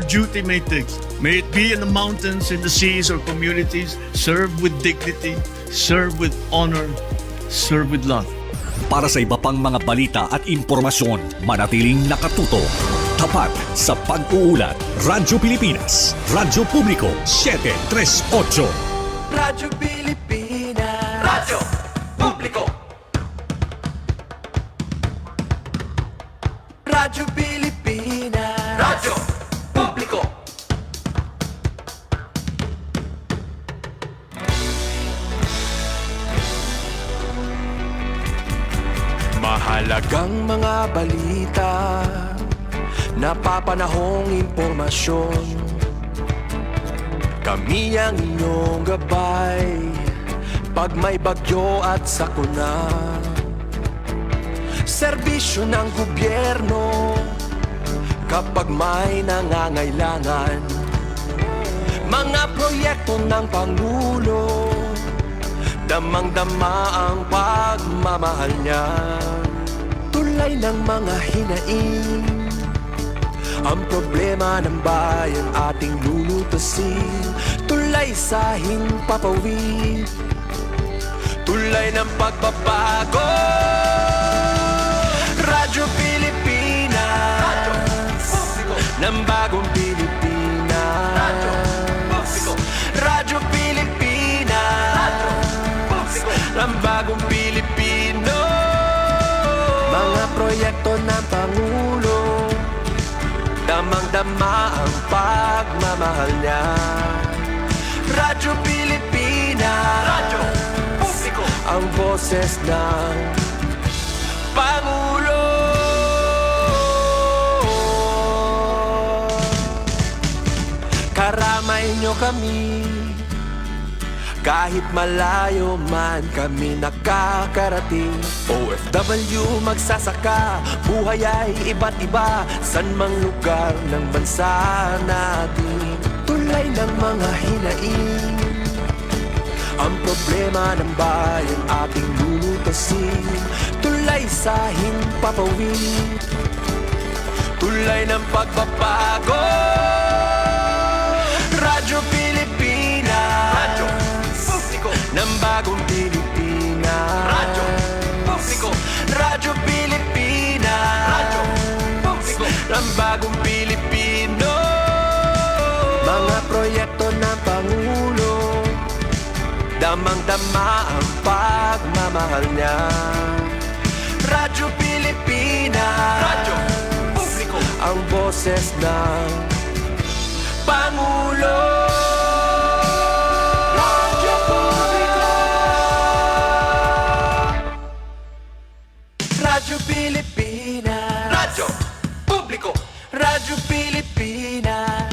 duty may take. May it be in the mountains, in the seas, or communities, serve with dignity, serve with honor, serve with love. Para sa iba pang mga balita at impormasyon, manatiling nakatuto. Tapat sa pag-uulat. Radyo Pilipinas. Radyo Publiko 738. Radyo Pilipinas. Radyo Publiko. Radyo Pilipinas. Radyo Publiko. Mahalagang mga balita, napapanahong impormasyon. Kami ang inyong gabay pag may bagyo at sakuna. Serbisyo ng gobyerno kapag may nangangailangan. Mga proyekto ng Pangulo, damang-dama ang pagmamahal niya. Tulay ng mga hinaing, ang problema ng bayan ating lulutasin. Tulay sa himpapawid, tulay ng pagbabago. Radyo Pilipinas, Radyo Publiko ng bagong Pilipinas. Radyo Publiko, Radyo Pilipinas, Radyo Publiko ng bagong Pilipino. Mga proyekto ng Pangulo, damang-dama ang pagmamahal niya. Radyo Pilipinas, Radyo Publiko, ang boses ng Pangulo. Karamay nyo kami, kahit malayo man kami nakakarating. OFW magsasaka, buhay ay iba't iba, san mang lugar ng bansa natin. Tulay ng mga hinaing, ang problema ng bayan ating lulutasin. Tulay sa himpapawid, tulay ng pagbabago. Radyo Pilipinas, Radyo Publiko ng bagong Pilipinas. Radyo Publiko, Radyo Pilipinas, Radyo Publiko ng bagong Pilipino. Mga proyekto ng Pangulo, damang-dama ang pagmamahal niya. Radyo Pilipinas, Radyo Publiko, ang boses ng Pangulo. Radyo Publiko, Radyo Pilipinas, Radyo Publiko, Radyo Pilipinas.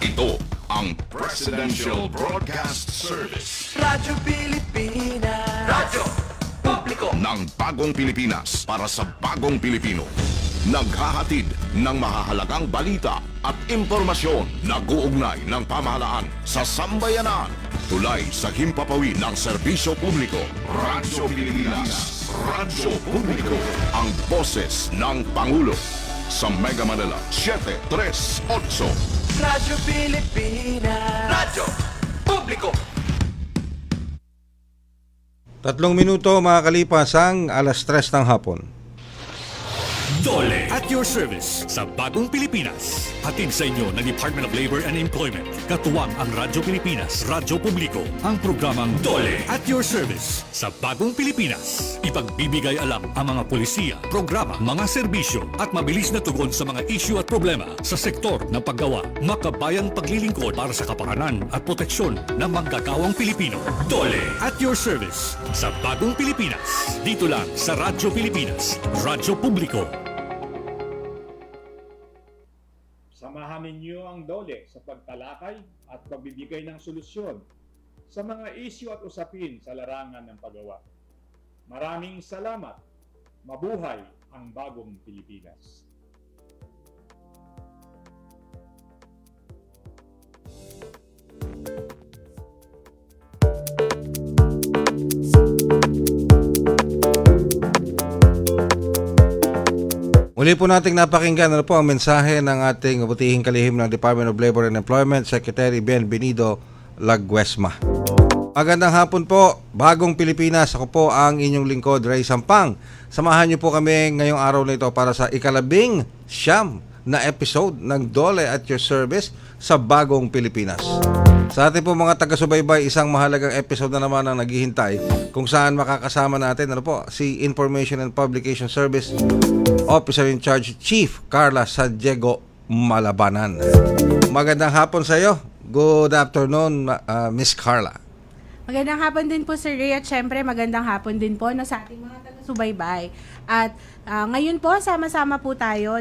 Ito ang Presidential Broadcast Service Radyo Pilipinas, Radyo Publiko ng Bagong Pilipinas para sa Bagong Pilipino. Naghahatid ng mahahalagang balita at impormasyon na guugnay ng pamahalaan sa sambayanan. Tulay sa himpapawid ng serbisyo publiko. Radyo Pilipinas, Radyo Publiko, ang boses ng Pangulo. Sa Mega Manila, 738. Radyo Pilipinas, Radyo Publiko. 3 minuto makakalipas ang alas 3 ng hapon. Dole at your service sa Bagong Pilipinas. Hatid sa inyo ng Department of Labor and Employment. Katuwang ang Radyo Pilipinas, Radyo Publiko. Ang programang Dole at your service sa Bagong Pilipinas. Ipagbibigay alam ang mga polisiya, programa, mga serbisyo at mabilis na tugon sa mga issue at problema sa sektor ng paggawa. Makabayang paglilingkod para sa kapakanan at proteksyon ng manggagawang Pilipino. Dole at your service sa Bagong Pilipinas. Dito lang sa Radyo Pilipinas, Radyo Publiko. Samahan ninyo ang DOLE sa pagtalakay at pagbibigay ng solusyon sa mga isyu at usapin sa larangan ng paggawa. Maraming salamat. Mabuhay ang bagong Pilipinas. Muli po nating napakinggan ano po ang mensahe ng ating butihing kalihim ng Department of Labor and Employment, Secretary Bienvenido Laguesma. Magandang hapon po, Bagong Pilipinas. Ako po ang inyong lingkod, Ray Sampang. Samahan niyo po kami ngayong araw na ito para sa ika-19 na episode ng Dole at Your Service sa Bagong Pilipinas. Sa ating po mga taga-subaybay, isang mahalagang episode na naman ang naghihintay kung saan makakasama natin ano po, si Information and Publication Service Officer in Charge Chief Carla Sandiego Malabanan. Magandang hapon sa iyo. Good afternoon, Miss Carla. Magandang hapon din po Sir Ray at syempre magandang hapon din po no, sa ating mga taga-subaybay. At ngayon po sama-sama po tayo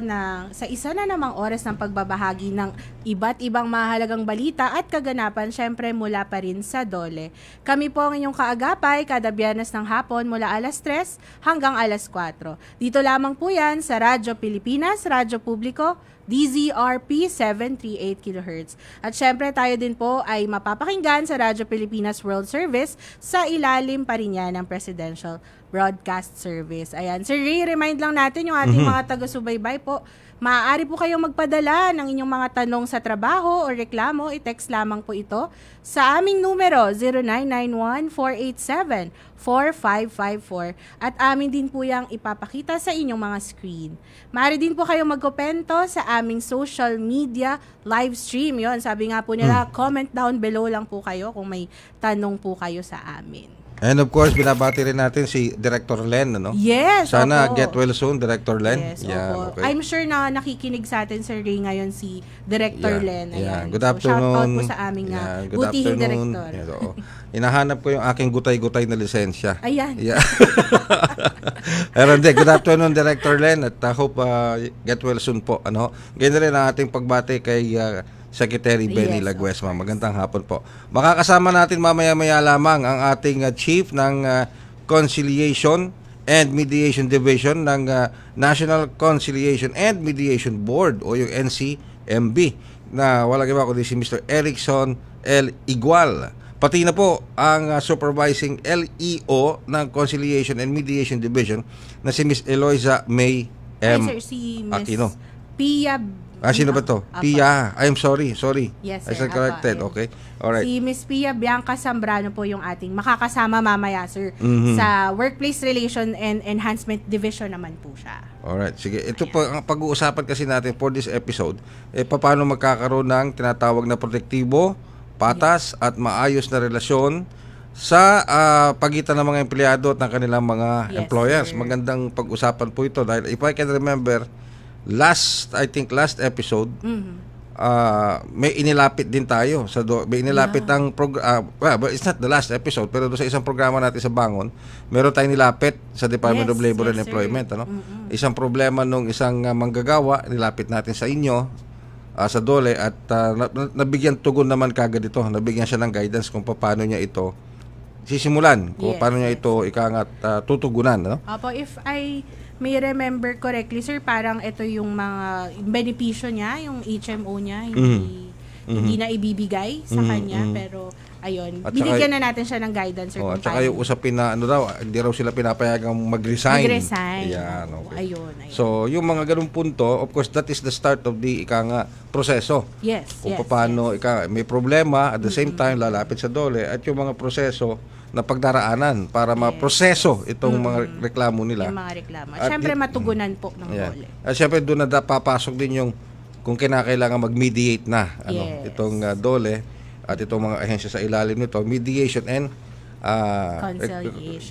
sa isa na namang oras ng pagbabahagi ng iba't ibang mahalagang balita at kaganapan syempre mula pa rin sa Dole. Kami po ang inyong kaagapay kada Biyernes ng hapon mula alas 3 hanggang alas 4. Dito lamang po yan sa Radyo Pilipinas, Radyo Publiko, DZRP 738 kHz. At syempre tayo din po ay mapapakinggan sa Radyo Pilipinas World Service sa ilalim pa rin yan ng Presidential Broadcast Service. Ayan, Sir Ray, remind lang natin yung ating mga taga-subaybay po. Maaari po kayong magpadala ng inyong mga tanong sa trabaho o reklamo. I-text lamang po ito sa aming numero 0991-487-4554 at amin din po yung ipapakita sa inyong mga screen. Maaari din po kayong magkomento sa aming social media live stream. Yon, sabi nga po nila, comment down below lang po kayo kung may tanong po kayo sa amin. And of course, binabati rin natin si Director Len, ano? Yes, Sana opo. get well soon, Director Len. Yes, Yan, opo. okay. I'm sure na nakikinig sa atin, Sir Ray, ngayon si Director Len. Ayan. Good So, afternoon. shout out po sa aming Good butihing afternoon. director. Yes, oo. Hinahanap ko yung aking gutay-gutay na lisensya. Ayan. Yeah. Pero hindi, good afternoon, Director Len. At I hope get well soon po. Ano? Ganyan rin ang ating pagbati kay Secretary Benny Yes, Laguesma. Magandang hapon po. Makakasama natin mamaya-maya lamang ang ating Chief ng Conciliation and Mediation Division ng National Conciliation and Mediation Board o yung NCMB na walang iba kundi si Mr. Erickson L. Igual. Pati na po ang Supervising LEO ng Conciliation and Mediation Division na si Miss Eloisa May M. Ay, sir, si Miss Aquino. Pia. Sino ba to? Apa. Pia. I'm sorry. Yes, I sir. said corrected. Apa, Okay. Alright. Si Miss Pia Bianca Zambrano po yung ating makakasama mamaya, sir. Mhm. Sa Workplace Relation and Enhancement Division naman po siya. Alright. Sige. Ito po ang pag-uusapan kasi natin for this episode. Paano magkakaroon ng tinatawag na protektibo, patas at maayos na relasyon sa pagitan ng mga empleyado at ng kanilang mga Yes, employers. sir. Magandang pag-usapan po ito dahil if I can remember last episode may inilapit din tayo may inilapit ng well, it's not the last episode pero doon sa isang programa natin sa Bangon meron tayong nilapit sa Department Yes, of Labor yes, and sir. Employment ano? Isang problema nung isang manggagawa nilapit natin sa inyo sa Dole at nabigyan tugon naman kagad ito, nabigyan siya ng guidance kung paano niya ito sisimulan, kung Yes, paano niya yes. ito ikangat tutugunan no? Opo, if I may remember correctly, sir, parang ito yung mga benepisyo niya, yung HMO niya, hindi na ibibigay sa kanya, pero ayun, At binigyan saka- na natin siya ng guidance, sir. At kung saka paano yung usapin na ano daw, hindi raw sila pinapayagang mag-resign. mag-resign. Ayan, Opo, okay. ayun. So, yung mga ganung punto, of course, that is the start of the proseso. Yes, Kung yes, paano may problema, at the same time, lalapit sa Dole, at yung mga proseso na pagdaraanan para maproseso itong mga reklamo nila. yung mga reklamo. At Siyempre, di- matugunan po ng Ayan. Dole. At syempre, doon na papasok din yung kung kinakailangan mag-mediate na Yes. itong Dole at itong mga ahensya sa ilalim nito, mediation and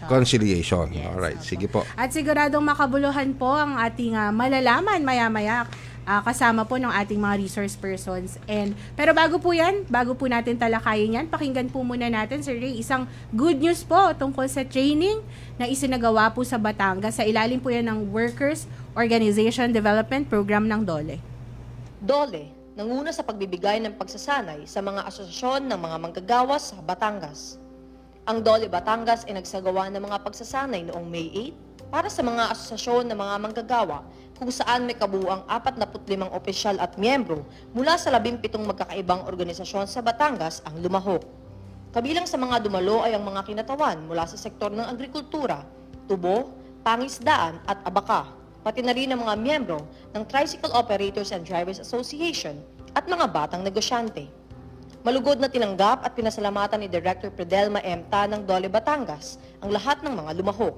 conciliation. Yes, Alright, opo. sige po. At siguradong makabuluhan po ang ating malalaman maya-maya kasama po ng ating mga resource persons. Pero bago po natin talakayin yan, pakinggan po muna natin, Sir Ray, isang good news po tungkol sa training na isinagawa po sa Batangas. Sa ilalim po yan ng Workers Organization Development Program ng Dole. Dole, nanguna sa pagbibigay ng pagsasanay sa mga asosasyon ng mga manggagawa sa Batangas. Ang Dole Batangas ay nagsagawa ng mga pagsasanay noong May 8 para sa mga asosasyon ng mga manggagawa kung saan may kabuuang 45 opisyal at miyembro mula sa 17 magkakaibang organisasyon sa Batangas ang lumahok. Kabilang sa mga dumalo ay ang mga kinatawan mula sa sektor ng agrikultura, tubo, pangisdaan at abaka, pati na rin ang mga miyembro ng Tricycle Operators and Drivers Association at mga batang negosyante. Malugod na tinanggap at pinasalamatan ni Director Predelma M. Tan ng Dole Batangas ang lahat ng mga lumahok.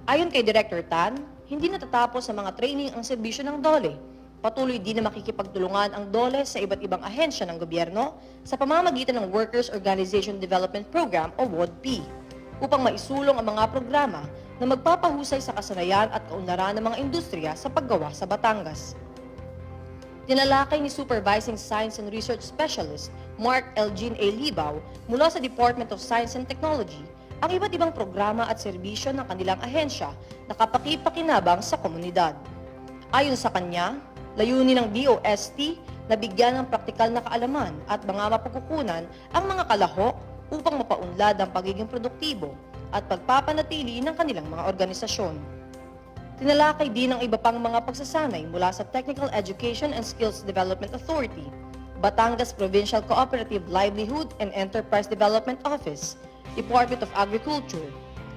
Ayon kay Director Tan, hindi natatapos sa mga training ang serbisyo ng Dole. Patuloy din na makikipagtulungan ang Dole sa iba't ibang ahensya ng gobyerno sa pamamagitan ng Workers Organization Development Program o WODP upang maisulong ang mga programa na magpapahusay sa kasanayan at kaunlaran ng mga industriya sa paggawa sa Batangas. Tinalakay ni Supervising Science and Research Specialist Mark Elgin A. Libaw mula sa Department of Science and Technology ang iba't ibang programa at serbisyo ng kanilang ahensya na kapaki-pakinabang sa komunidad. Ayon sa kanya, layunin ng DOST na bigyan ng praktikal na kaalaman at mga mapagkukunan ang mga kalahok upang mapaunlad ang pagiging produktibo at pagpapanatili ng kanilang mga organisasyon. Tinalakay din ang iba pang mga pagsasanay mula sa Technical Education and Skills Development Authority, Batangas Provincial Cooperative Livelihood and Enterprise Development Office, Department of Agriculture,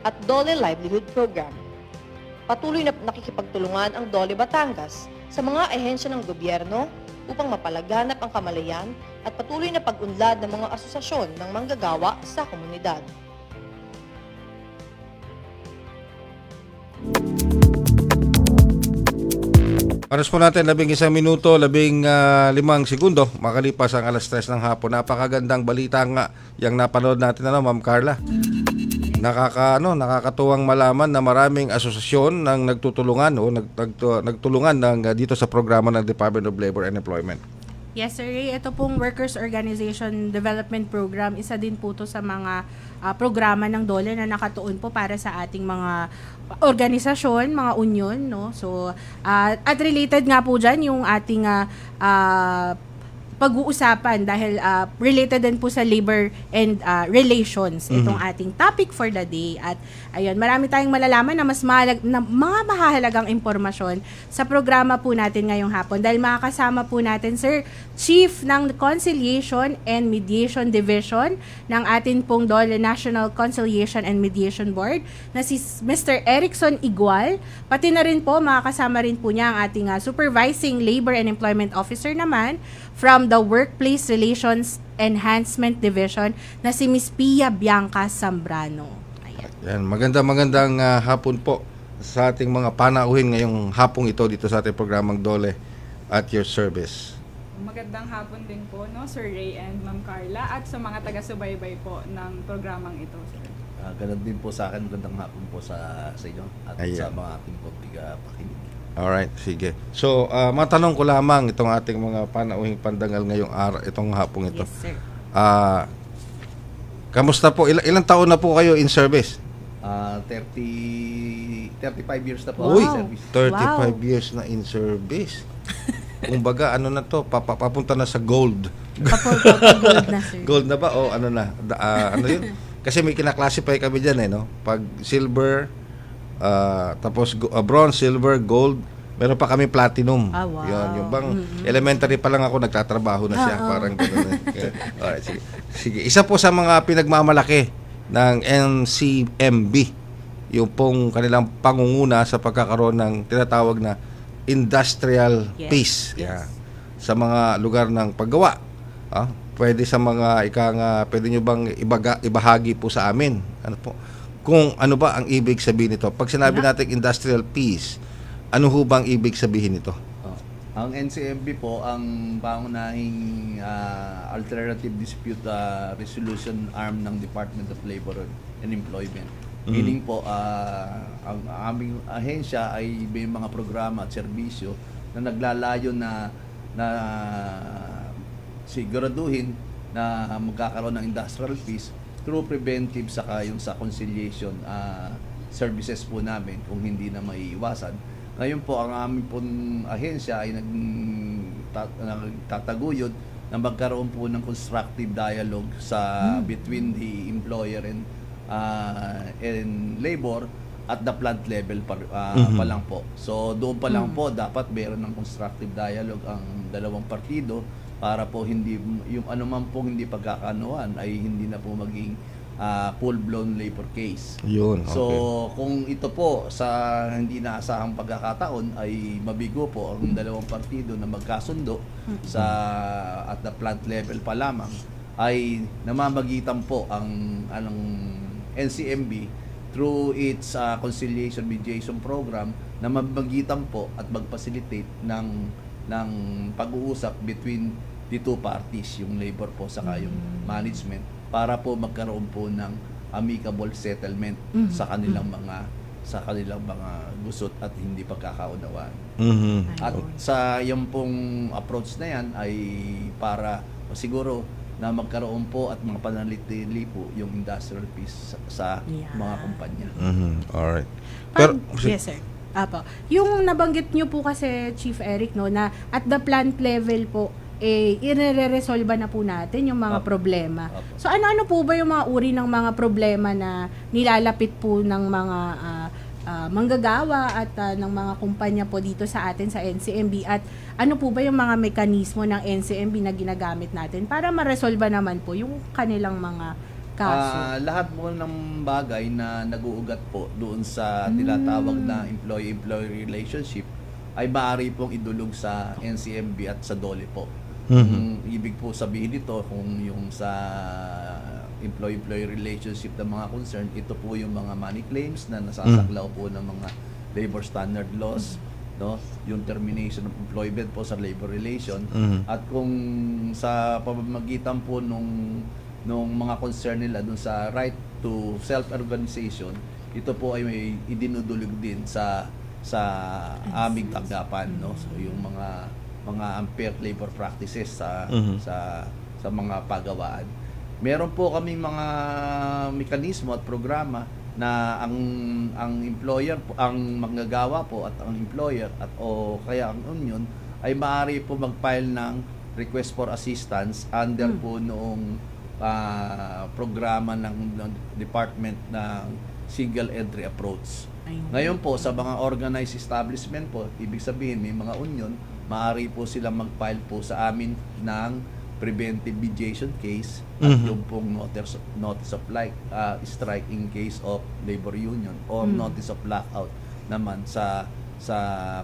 at Dole Livelihood Program. Patuloy na nakikipagtulungan ang Dole Batangas sa mga ahensya ng gobyerno upang mapalaganap ang kamalayan at patuloy na pag-unlad ng mga asosasyon ng manggagawa sa komunidad. Paras po natin 11 minuto, 15 segundo makalipas ang alas 3 ng hapon. Napakagandang balita nga yung napanood natin Ma'am Carla. Nakakatuwang malaman na maraming asosasyon ng nagtutulungan o nagtulungan dito sa programa ng Department of Labor and Employment. Yes, sir. Ito pong Workers Organization Development Program, isa din po to sa mga programa ng DOLE na nakatuon po para sa ating mga organisasyon, mga union, no? So, at related nga po dyan yung ating pag-uusapan dahil related din po sa labor and relations itong ating topic for the day. At ayun, marami tayong malalaman na mga mahahalagang impormasyon sa programa po natin ngayong hapon dahil makakasama po natin, sir, Chief ng Conciliation and Mediation Division ng atin pong DOLE National Conciliation and Mediation Board na si Mr. Erickson Igual. Pati na rin po, makakasama rin po niya ang ating Supervising Labor and Employment Officer naman from the Workplace Relations Enhancement Division na si Ms. Pia Bianca Zambrano. Ayan. Yan, magandang hapon po sa ating mga panauhin ngayong hapong ito dito sa ating programang DOLE at your service. Magandang hapon din po, no, Sir Ray and Ma'am Carla at sa mga taga-subaybay po ng programang ito, sir. Ganun din po sa akin, magandang hapon po sa inyo at sa mga ating pakinig. Alright, sige. So, matanong ko lamang itong ating mga panauhing pandangal ngayong itong hapong ito. Yes, sir. Kamusta po? Ilang taon na po kayo in service? 35 years na po Uy, in service. 35 years na in service. Kumbaga, ano na to? Papunta na sa gold. Gold na, sir. Gold na ba? O ano na? Ano yun? Kasi may kinaklasify kami dyan no? Pag silver, tapos bronze, silver, gold, meron pa kami platinum. Wow. Yun, yung bang elementary pa lang ako nagtatrabaho na siya, parang gano'n. Alright, sige. Sige, isa po sa mga pinagmamalaki ng NCMB, yung pong kanilang pangunguna sa pagkakaroon ng tinatawag na industrial peace. Yes. Yeah. Sa mga lugar ng paggawa. Pwede sa mga pwede nyo bang ibahagi po sa amin? Ano po? Kung ano ba ang ibig sabihin nito? Pag sinabi natin industrial peace, ano ho bang ibig sabihin nito? Ang NCMB po ang pangunahing alternative dispute resolution arm ng Department of Labor and Employment. Meaning po, ang aming ahensya ay may mga programa at serbisyo na naglalayo na siguraduhin na magkakaroon ng industrial peace through preventive saka yung sa conciliation services po namin kung hindi na maiiwasan. Ngayon po, ang aming pong ahensya ay nagtataguyod na magkaroon po ng constructive dialogue between the employer and labor at the plant level pa lang po. So doon pa lang po dapat meron ng constructive dialogue ang dalawang partido para po hindi yung anuman pong hindi pagkakaunawan ay hindi na po maging full-blown labor case. Yun, So, okay. kung ito po sa hindi naasahang pagkakataon ay mabigo po ang dalawang partido na magkasundo at the plant level pa lamang, ay namamagitan po ang NCMB through its conciliation mediation program na mamagitan po at mag-facilitate ng pag-uusap between the two parties, yung labor po saka yung management, para po magkaroon po ng amicable settlement sa kanilang mga gusot at hindi pagkakaunawaan. Mhm. At sa yung pong approach na yan ay para siguro na magkaroon po at mga panalitili po yung industrial peace sa mga kumpanya. Mhm. Alright. Pero, Pero yes, sir. Apo. Yung nabanggit nyo po kasi, Chief Eric, no, na at the plant level po, i-resolve na po natin yung mga problema. Apo. So, ano-ano po ba yung mga uri ng mga problema na nilalapit po ng mga manggagawa at ng mga kumpanya po dito sa atin sa NCMB? At ano po ba yung mga mekanismo ng NCMB na ginagamit natin para ma-resolve naman po yung kanilang mga kaso? Lahat po ng bagay na nag-uugat po doon sa tinatawag na employee-employee relationship ay maaari pong idulog sa NCMB at sa DOLE po. Ibig po sabihin nito, kung yung sa employee-employee relationship ng mga concern, ito po yung mga money claims na nasasaklaw po ng mga labor standard laws, no, yung termination of employment po sa labor relation, at kung sa pamamagitan po nung mga concern nila dun sa right to self-organization, ito po ay may idinudulog din sa aming tanggapan, no. So yung mga unfair labor practices sa mga pagawaan. Meron po kaming mga mekanismo at programa na ang employer po, ang manggagawa po at ang employer o kaya ang union ay maaari po mag-file ng request for assistance under po noong programa ng Department ng Single Entry Approach. Ngayon po sa mga organized establishment po, ibig sabihin may mga union, maaari po silang mag-file po sa amin ng preventive mediation case at yung pong notice of strike in case of labor union or notice of lockout naman sa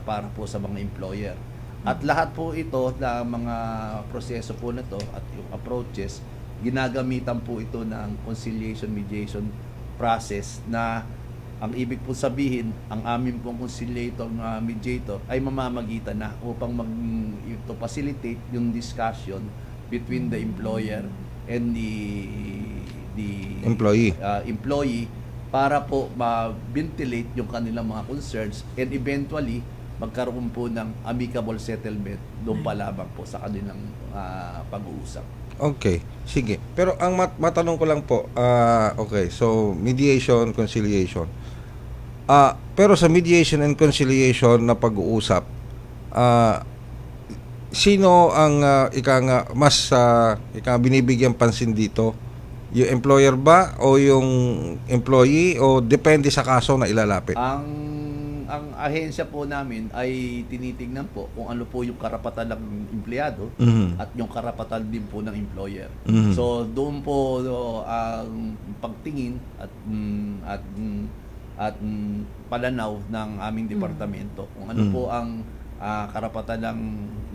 para po sa mga employer. At lahat po ito na mga proseso po na to at yung approaches, ginagamitan po ito ng conciliation mediation process na ang ibig po sabihin, ang amin pong conciliator na mediator ay mamamagitan na upang to facilitate yung discussion between the employer and the employee para po ma-ventilate yung kanilang mga concerns and eventually magkaroon po ng amicable settlement doon pa lamang po sa kanilang pag-uusap. Okay, sige. Pero ang matanong ko lang po, okay, so mediation, conciliation. Pero sa mediation and conciliation na pag-uusap, sino ang mas binibigyan pansin dito? Yung employer ba o yung employee o depende sa kaso na ilalapit? Ang ahensya po namin ay tinitingnan po kung ano po yung karapatan ng empleyado at yung karapatan din po ng employer. So doon po ang pagtingin at pananaw ng aming departamento kung ano po ang karapatan ng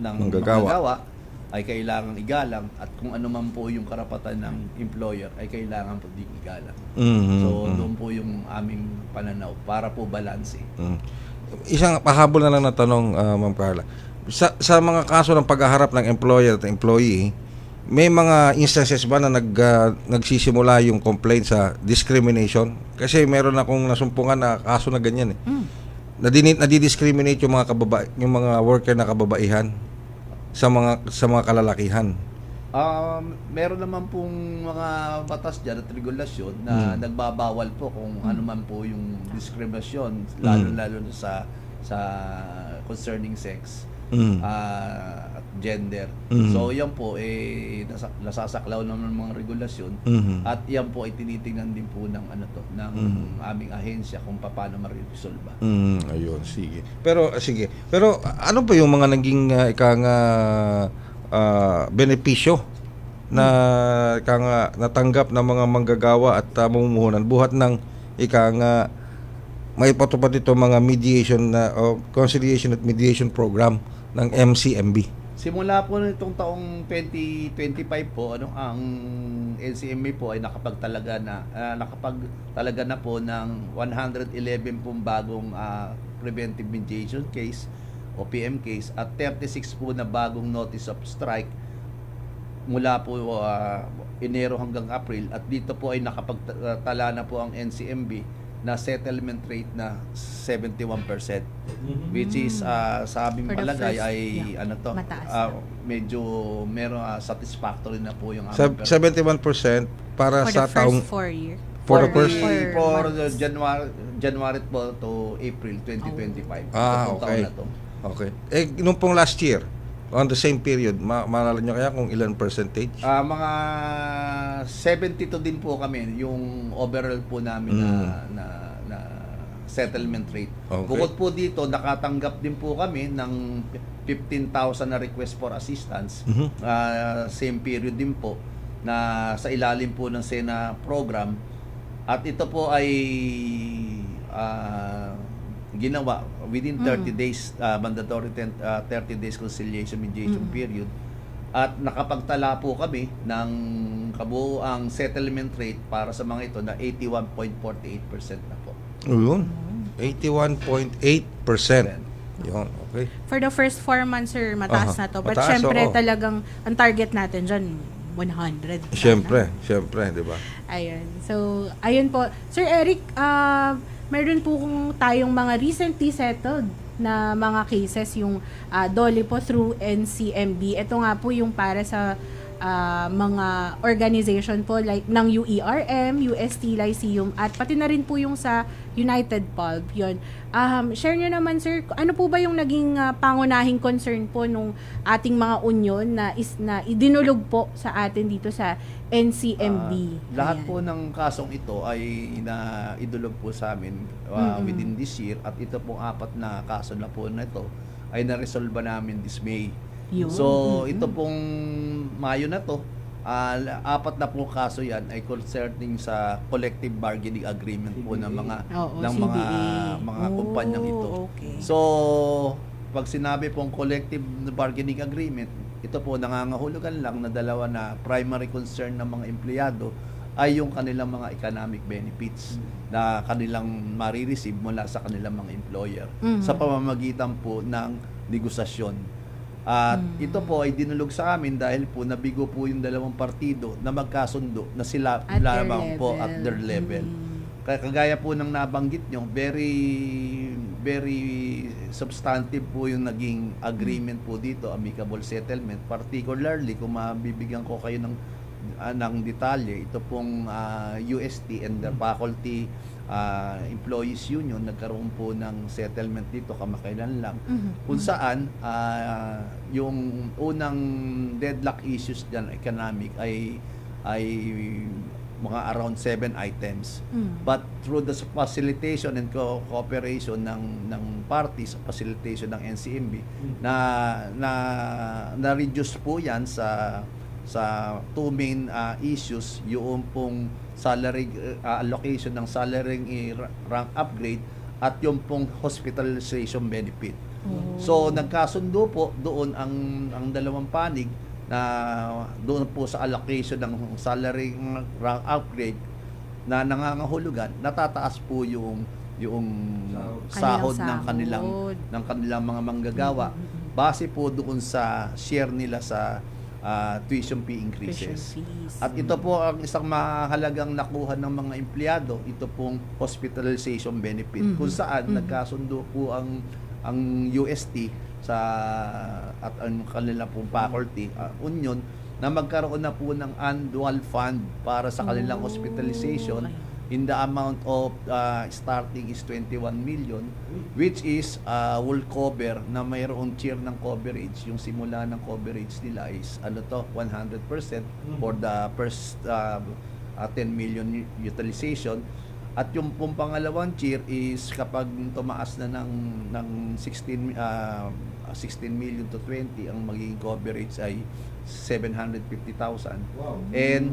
manggagawa ay kailangang igalang at kung ano man po yung karapatan ng employer ay kailangan po ding igalang. So doon po yung aming pananaw para po balanse. Isang pahabol na lang na tanong, Ma'am Carla. Sa mga kaso ng paghaharap ng employer at employee, may mga instances ba na nagsisimula yung complaint sa discrimination? Kasi meron akong nasumpungan na kaso na ganyan eh. Nadidiscriminate yung mga worker na kababaihan sa mga kalalakihan. Meron naman pong mga batas dyan at regulasyon na nagbabawal po kung ano man po yung diskriminasyon lalo sa concerning sex at gender. So yan po nasasaklaw naman ng mga regulasyon at yan po ay tinitingnan din po ng aming ahensya kung paano ma-resolve. Ayun, sige. Pero ano pa yung mga naging benepisyo na natanggap ng mga manggagawa at mamumuhunan buhat ng may patupad ito mga mediation na conciliation at mediation program ng MCMB. Simula po nitong taong 2025 po, ang NCMA po ay nakapagtalaga na po ng 111 pong bagong preventive mediation case o PM case at 36 po na bagong notice of strike mula po Enero hanggang April, at dito po ay nakapagtala na po ang NCMB na settlement rate na 71%, which is sa aming For the palagay first, ay mataas medyo meron satisfactory na po yung aming 71% para For sa the taong first 4 year. for the first for months. January po to April 2025. Itong taon okay. na to. Okay. Nung pong last year, on the same period, maalala nyo kaya kung ilan percentage? Mga 72 din po kami yung overall po namin na settlement rate. Okay. Bukod po dito, nakatanggap din po kami ng 15,000 na request for assistance. Same period din po na sa ilalim po ng SENA program. At ito po ay ginawa within 30 days, mandatory 30 days conciliation mediation period, at nakapagtala po kami ng kabuuang settlement rate para sa mga ito na 81.48% na po. Yun. 81.8%. Yun, okay. For the first 4 months, sir, mataas na to. But Mataas, syempre, oo. talagang ang target natin dyan, 100. Siyempre, di ba? Ayun. So, ayun po. Sir Eric, meron po kung tayong mga recently settled na mga cases, yung DOLE po through NCMB. Ito nga po yung para sa mga organization po like ng UERM, UST Lyceum, at pati na rin po yung sa United Pulp. Yun. Share nyo naman, sir, ano po ba yung naging pangunahing concern po nung ating mga union na idinulog po sa atin dito sa NCMB? Lahat Ayan. po ng kasong ito ay idulog po sa amin within this year, at ito pong 4 na kaso na po na ito ay na-resolve namin this May. Yun. So, ito pong Mayo na to, 4 na po kaso yan ay concerning sa collective bargaining agreement po ng mga CBA. kumpanyang ito. Okay. So, pag sinabi pong collective bargaining agreement, ito po nangangahulugan lang na dalawa na primary concern ng mga empleyado ay yung kanilang mga economic benefits na kanilang marireceive mula sa kanilang mga employer sa pamamagitan po ng negosasyon. At ito po ay dinulog sa amin dahil po nabigo po yung dalawang partido na magkasundo na sila At their lamang po level. at their level. Kagaya po ng nabanggit nyo, very substantive po yung naging agreement po dito, amicable settlement, particularly kung mabibigyan ko kayo ng detalye, ito pong UST and the faculty employees union nagkaroon po ng settlement dito kamakailan lang, kung saan yung unang deadlock issues dyan economic ay mga around 7 items. But through the facilitation and cooperation ng parties, facilitation ng NCMB, na reduce po yan sa 2 main issues, yung pong salary allocation ng salary rank upgrade at yung pong hospitalization benefit. So nagkasundo po doon ang dalawang panig na doon po sa allocation ng salary rank upgrade na nangangahulugan, natataas po yung sahod ng kanilang mga manggagawa base po doon sa share nila sa tuition fee increases. At ito po ang isang mahalagang nakuha ng mga empleyado, ito pong hospitalization benefit, kung saan nagkasundo po ang UST at ang kanila pong faculty union na magkaroon na po ng annual fund para sa kanilang hospitalization in the amount of starting is 21 million, which is will cover na mayroong tier ng coverage. Yung simula ng coverage nila is 100% for the first 10 million utilization. At yung pong pangalawang tier is kapag tumaas na ng 16 16 million to 20, ang magiging coverage ay 750,000. And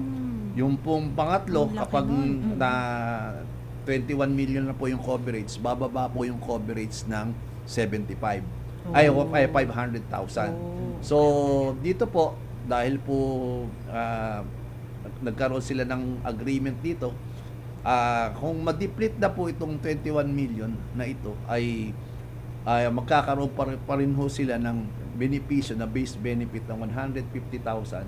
yung pong pangatlo, Ang laki kapag nun. na 21 million na po yung coverage, bababa po yung coverage ng 75. Ay 500,000. So dito po, dahil po nagkaroon sila ng agreement dito, kung ma-deplete na po itong 21 million na ito, ay magkakaroon pa rin ho sila ng benepisyo na base benefit ng 150,000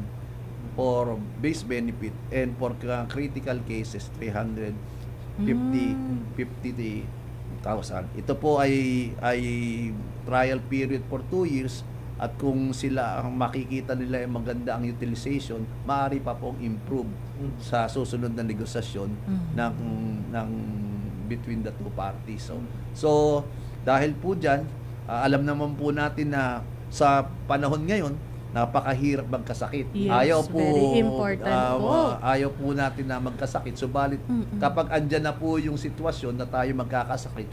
for base benefit, and for critical cases 50,000. Ito po ay trial period for 2 years, at kung sila ang makikita nila ay maganda ang utilization, maaari pa pong improve sa susunod na negosasyon ng between the two parties. So dahil po diyan, alam naman po natin na sa panahon ngayon, napakahirap magkasakit. Yes, Ayaw po very important po. ayaw po natin na magkasakit. Subalit kapag andyan na po yung sitwasyon na tayo magkakasakit,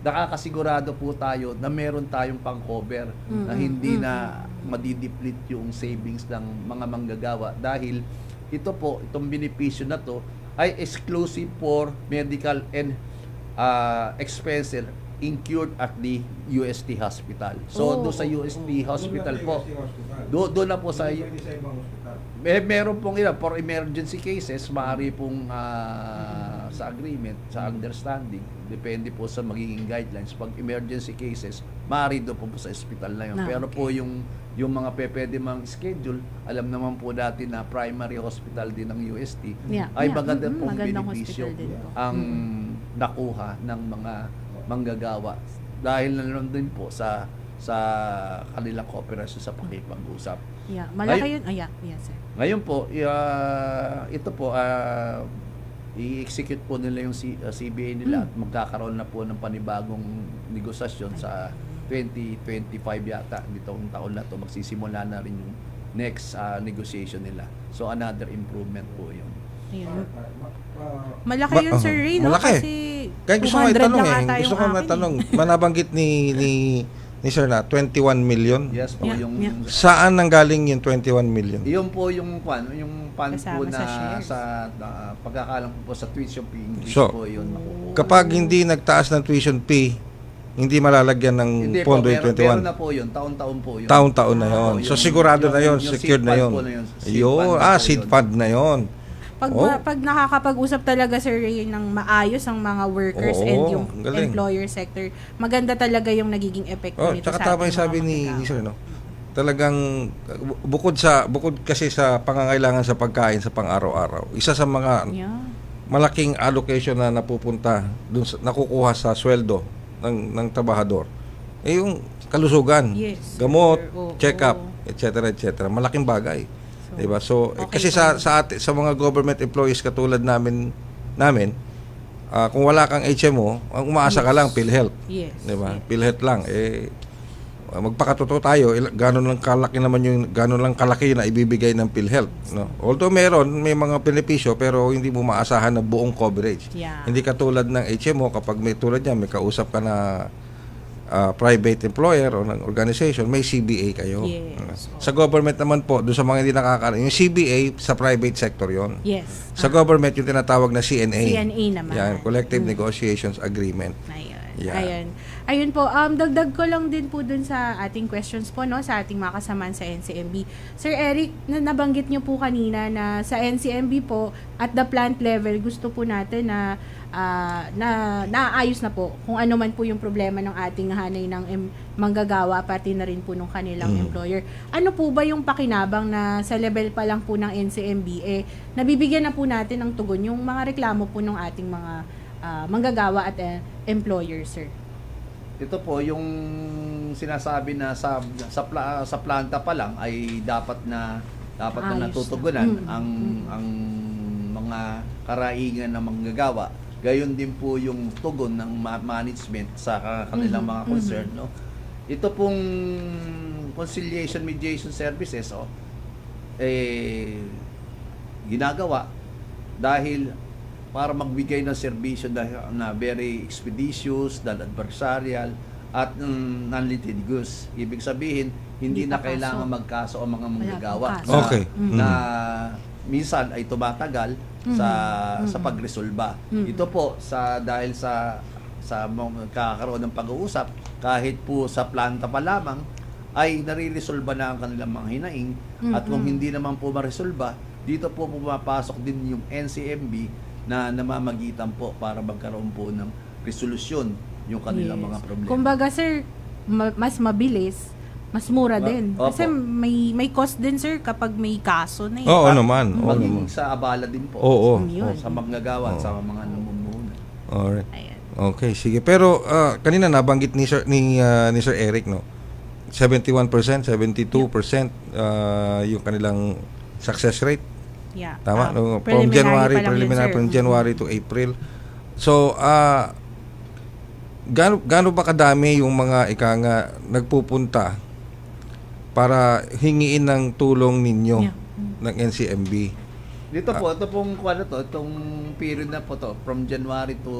nakakasigurado po tayo na meron tayong pang-cover na hindi na madideplete yung savings ng mga manggagawa, dahil ito po, itong benepisyo na to ay exclusive for medical and expenses incurred at the UST hospital. So doon sa UST hospital po, doon na po sa meron pong ilan for emergency cases, maaari pong sa agreement, sa understanding, depende po sa magiging guidelines. Pag emergency cases, maaari doon po sa hospital na yun. Pero po yung mga pwede mang schedule, alam naman po natin na primary hospital din ng UST ay maganda pong benepisyo ang nakuha ng mga manggagawa, dahil nanonood din po sa kanilang cooperation sa pakikipag-usap. Malaki yun. Yes, sir. Ngayon po, ito po, i-execute po nila yung CBA nila, at magkakaroon na po ng panibagong negosasyon sa 2025 yata. Nitong taon na to, magsisimula na rin yung next negotiation nila. So another improvement po yun. Ayun. Malaki yun, Sir Ray, no? Malaki. Kasi Kaya gusto ko 200 itanong lang ata gusto yung ko akin, matanong, manabanggit ni Sir na 21 million. Yes po, yung Saan nanggaling yung 21 million? Iyon po yung fund po Kasama na sa shares. sa pagkakalang po sa tuition fee increase So, po yun. Kapag hindi nagtaas ng tuition fee, hindi malalagyan ng Hindi po, pondo yung meron 21. na po yun, taon-taon po yun. Taon-taon na yon. So sigurado na yon, secured na yon. Seed fund na yon. Pag nakakapag-usap talaga, Sir Ray, ng maayos ang mga workers Oo, and yung galing. employer sector, maganda talaga yung nagiging epekto nito Tsaka sa tama yung ating sabi mga ni manggagawa. Sir, no? Talagang bukod kasi sa pangangailangan sa pagkain sa pang-araw-araw, isa sa mga malaking allocation na napupunta dun nakukuha sa sweldo ng trabahador yung kalusugan, Yes, gamot, sir. check-up, etc. Malaking bagay. Diba? So, okay kasi sa mga government employees katulad namin kung wala kang HMO, ang umaasa ka lang PhilHealth. Yes. Diba? PhilHealth lang magpakatotoo tayo, gano'n lang kalaki na ibibigay ng PhilHealth, no? Although may mga benepisyo, pero hindi mo maasahan na buong coverage. Hindi katulad ng HMO, kapag may tulad niya, may kausap ka na private employer o ng organization, may CBA kayo. Yes. Sa government naman po, doon sa mga hindi nakakaroon, yung CBA sa private sector yon. Yes. Sa government, yung tinatawag na CNA. CNA naman. Yan, Collective Negotiations Agreement. Ayun po, dagdag ko lang din po dun sa ating questions po, no, sa ating mga kasamaan sa NCMB. Sir Eric, nabanggit nyo po kanina na sa NCMB po, at the plant level, gusto po natin na naayos na po kung ano man po yung problema ng ating hanay ng manggagawa, pati na rin po ng kanilang employer. Ano po ba yung pakinabang na sa level pa lang po ng NCMB, nabibigyan na po natin ng tugon yung mga reklamo po ng ating mga manggagawa at employer, sir? Ito po yung sinasabi na sa planta pa lang ay dapat na natutugunan ang mga karaingan ng manggagawa. Gayon din po yung tugon ng management sa kanilang mga concern, no? Ito pong conciliation mediation services ginagawa dahil para magbigay ng serbisyo na very expeditious, non-adversarial, at non-litigious. Ibig sabihin, hindi na kailangan magkaso ang mga manggagawa kaso. na, Okay. na minsan ay tumatagal sa pagresolba. Ito po dahil sa kakaroon ng pag-uusap, kahit po sa planta pa lamang ay nare-resolba na ang kanilang mga hinaing, at kung hindi naman po maresolba, dito po pumapasok din yung NCMB na namamagitan po para magkaroon po ng resolusyon yung kanilang mga problema. Kumbaga sir, mas mabilis, mas mura din. Opo. Kasi may cost din sir kapag may kaso na Oo naman. Oo Maging naman. sa abala din po. Oo. Yun. Sa manggagawa at sa mga namumuhunan. Alright. Ayan. Okay, sige. Pero kanina nabanggit ni Sir Eric, no. 71%, 72% yung kanilang success rate. Yeah. Tama, no? From Preliminary January from January to April. So, gaano ba kadami yung mga nagpupunta para hingiin ng tulong ninyo ng NCMB? Dito po, ito pong itong period na po to, from January to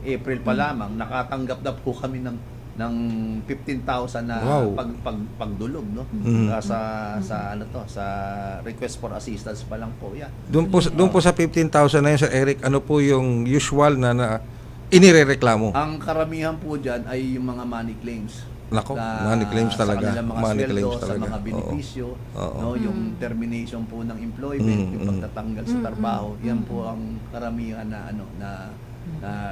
April pa lamang, nakatanggap na po kami ng 15,000 na Wow. pagdulog, no? Sa request for assistance pa lang po yan. Doon po sa 15,000 na yun, Sir Eric, ano po yung usual na inirereklamo? Ang karamihan po dyan ay yung mga money claims. Nako, money claims talaga. Sa kanilang mga Money sweldo, claims sa talaga. mga benepisyo, Oo. no, yung termination po ng employment, yung pagtatanggal sa trabaho, yan po ang karamihan na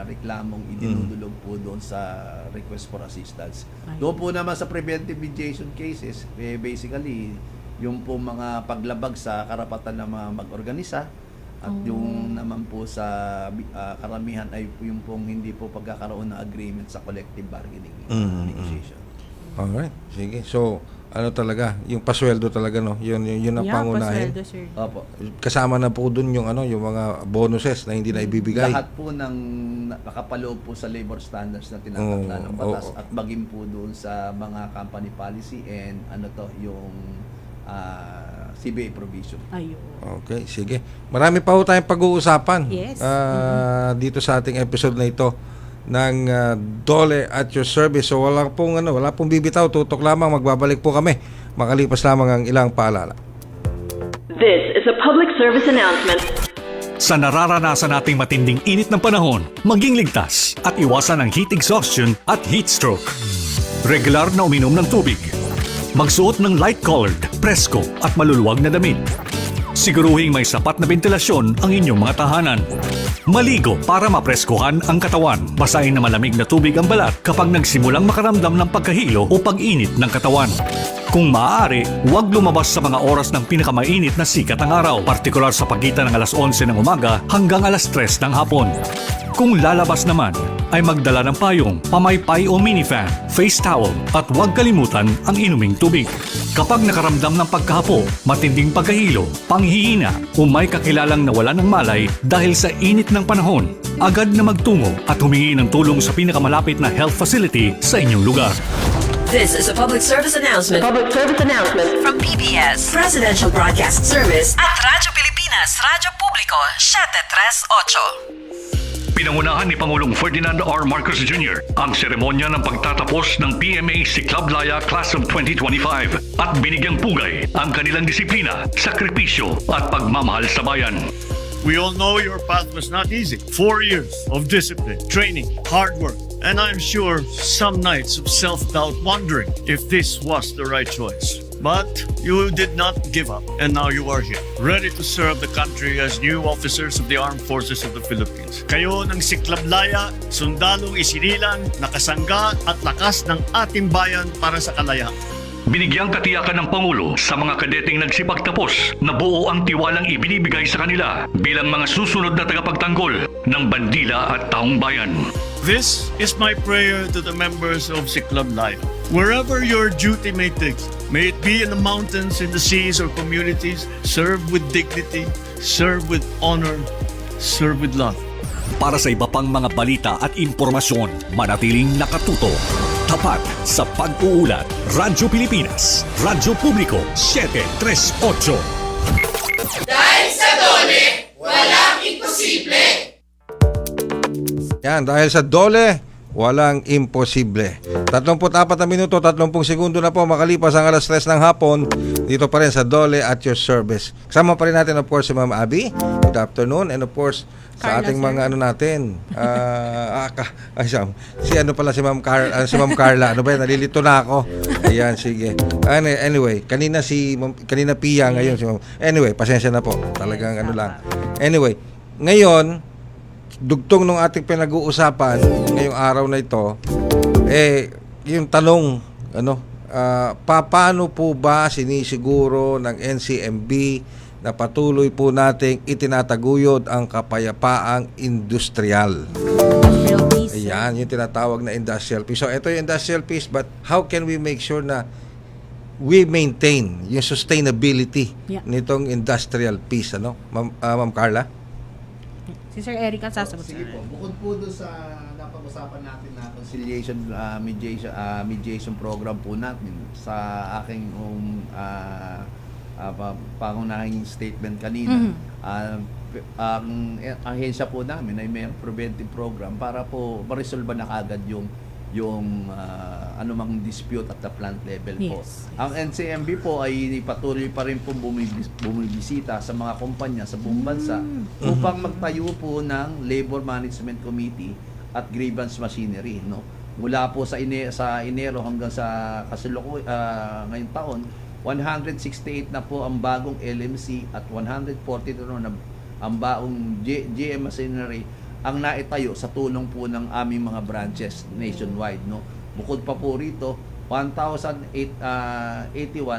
reklamong idinudulog po doon sa request for assistance. Doon po naman sa preventive mediation cases, basically, yung po mga paglabag sa karapatan ng mga mag-organisa, at yung naman po sa karamihan ay yung pong hindi po pagkakaroon ng agreement sa collective bargaining negotiation. Alright, sige. So, ano talaga, yung pasweldo talaga, no? Yun ang pangunahin. pasweldo, sir. Opo. Kasama na po dun yung yung mga bonuses na hindi na ibibigay. Lahat po ng nakapaloob po sa labor standards na tinatakda ng batas, at bagim po doon sa mga company policy and yung CBA provision. Ayun. Okay, sige. Marami pa ho tayong pag-uusapan Yes. dito sa ating episode na ito ng Dole at your service. So wala pong bibitaw, tutok lamang, magbabalik po kami makalipas lamang ang ilang paalala. This is a public service announcement. Sa nararanasan nating matinding init ng panahon, maging ligtas at iwasan ang heat exhaustion at heat stroke. Regular na uminom ng tubig. Magsuot ng light-colored, presko at maluluwag na damit. Siguruhing may sapat na ventilasyon ang inyong mga tahanan. Maligo para mapreskohan ang katawan. Basahin na malamig na tubig ang balat kapag nagsimulang makaramdam ng pagkahilo o pag-init ng katawan. Kung maaari, huwag lumabas sa mga oras ng pinakamainit na sikat ng araw, partikular sa pagitan ng alas 11 ng umaga hanggang alas 3 ng hapon. Kung lalabas naman, ay magdala ng payong, pamaypay o minifan, face towel at huwag kalimutan ang inuming tubig. Kapag nakaramdam ng pagkahapo, matinding pagkahilo, panghihina o may kakilalang nawalan ng malay dahil sa init ng panahon, agad na magtungo at humingi ng tulong sa pinakamalapit na health facility sa inyong lugar. This is a public service announcement. Public service announcement from PBS, Presidential Broadcast Service at Radyo Pilipinas, Radyo Publiko, 738. Pinangunahan ni Pangulong Ferdinand R. Marcos Jr. ang seremonya ng pagtatapos ng PMA Siklablaya Class of 2025 at binigyang pugay ang kanilang disiplina, sakripisyo at pagmamahal sa bayan. We all know your path was not easy. 4 years of discipline, training, hard work, and I'm sure some nights of self-doubt wondering if this was the right choice. But you did not give up, and now you are here, ready to serve the country as new officers of the Armed Forces of the Philippines. Kayo ng Siklablaya, sundalong isinilang, nakasangga at lakas ng ating bayan para sa kalayaan. Binigyang katiyakan ng Pangulo sa mga kadeteng nagsipagtapos na buo ang tiwalang ibinibigay sa kanila bilang mga susunod na tagapagtanggol ng bandila at taong bayan. This is my prayer to the members of Siklablaya. Wherever your duty may take, may it be in the mountains, in the seas, or communities, serve with dignity, serve with honor, serve with love. Para sa iba pang mga balita at impormasyon, manatiling nakatuto. Tapat sa pag-uulat. Radyo Pilipinas, Radyo Publiko, 738. Dahil sa Dole, walang imposible. Yan, dahil sa Dole, walang imposible. 34 na minuto, 30 segundo na po makalipas ang alas 3 ng hapon. Dito pa rin sa Dole at your service. Kasama pa rin natin of course si Ma'am Abby. Good afternoon. And of course sa Carla, ating sir. mga ano natin. Si ano pala si Ma'am Carla. Ano ba yan? Nalilito na ako. Ayan, sige. Anyway, kanina Pia, ngayon si Ma'am. Anyway, pasensya na po. Talagang ano lang. Anyway, ngayon, dugtong nung ating pinag-uusapan ngayong araw na ito, yung tanong, paano po ba sinisiguro ng NCMB na patuloy po nating itinataguyod ang kapayapaang industrial? Industrial peace. Ayan, yung tinatawag na industrial peace. So, ito yung industrial peace, but how can we make sure na we maintain yung sustainability nitong industrial peace, Ma'am Carla? Si Sir Eric ang sasagot. Sige po. Bukod po doon sa napag-usapan natin na conciliation mediation program po natin sa aking pangunahing statement kanina. Ang ahensya po namin ay may preventive program para po ma-resolve na kagad yung anumang dispute at the plant level po. Yes. Ang NCMB po ay patuloy pa rin po bumibisita sa mga kumpanya sa buong bansa upang magtayo po ng Labor Management Committee at grievance machinery, no? Mula po sa Enero hanggang sa ngayong taon, 168 na po ang bagong LMC at 142 na ang bagong GM machinery ang naitayo sa tulong po ng aming mga branches nationwide, no? Bukod pa po rito, 1,081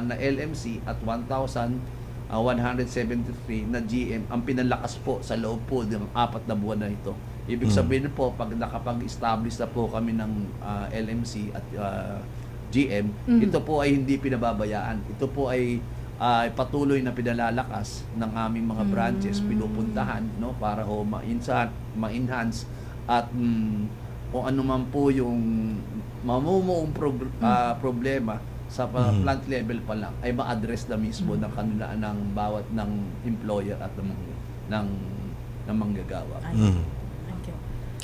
na LMC at 1,173 na GM ang pinalakas po sa loob po ng 4 na buwan na ito. Ibig sabihin po, pag nakapag-establish na po kami ng LMC at GM, ito po ay hindi pinababayaan. Ito po ay patuloy na pinalalakas ng aming mga branches, pinupuntahan, no, para ho ma-enhance at kung ano man po yung mamumuong problema sa plant level pa lang ay ma-address na mismo ng kanila ng bawat ng employer at ng manggagawa.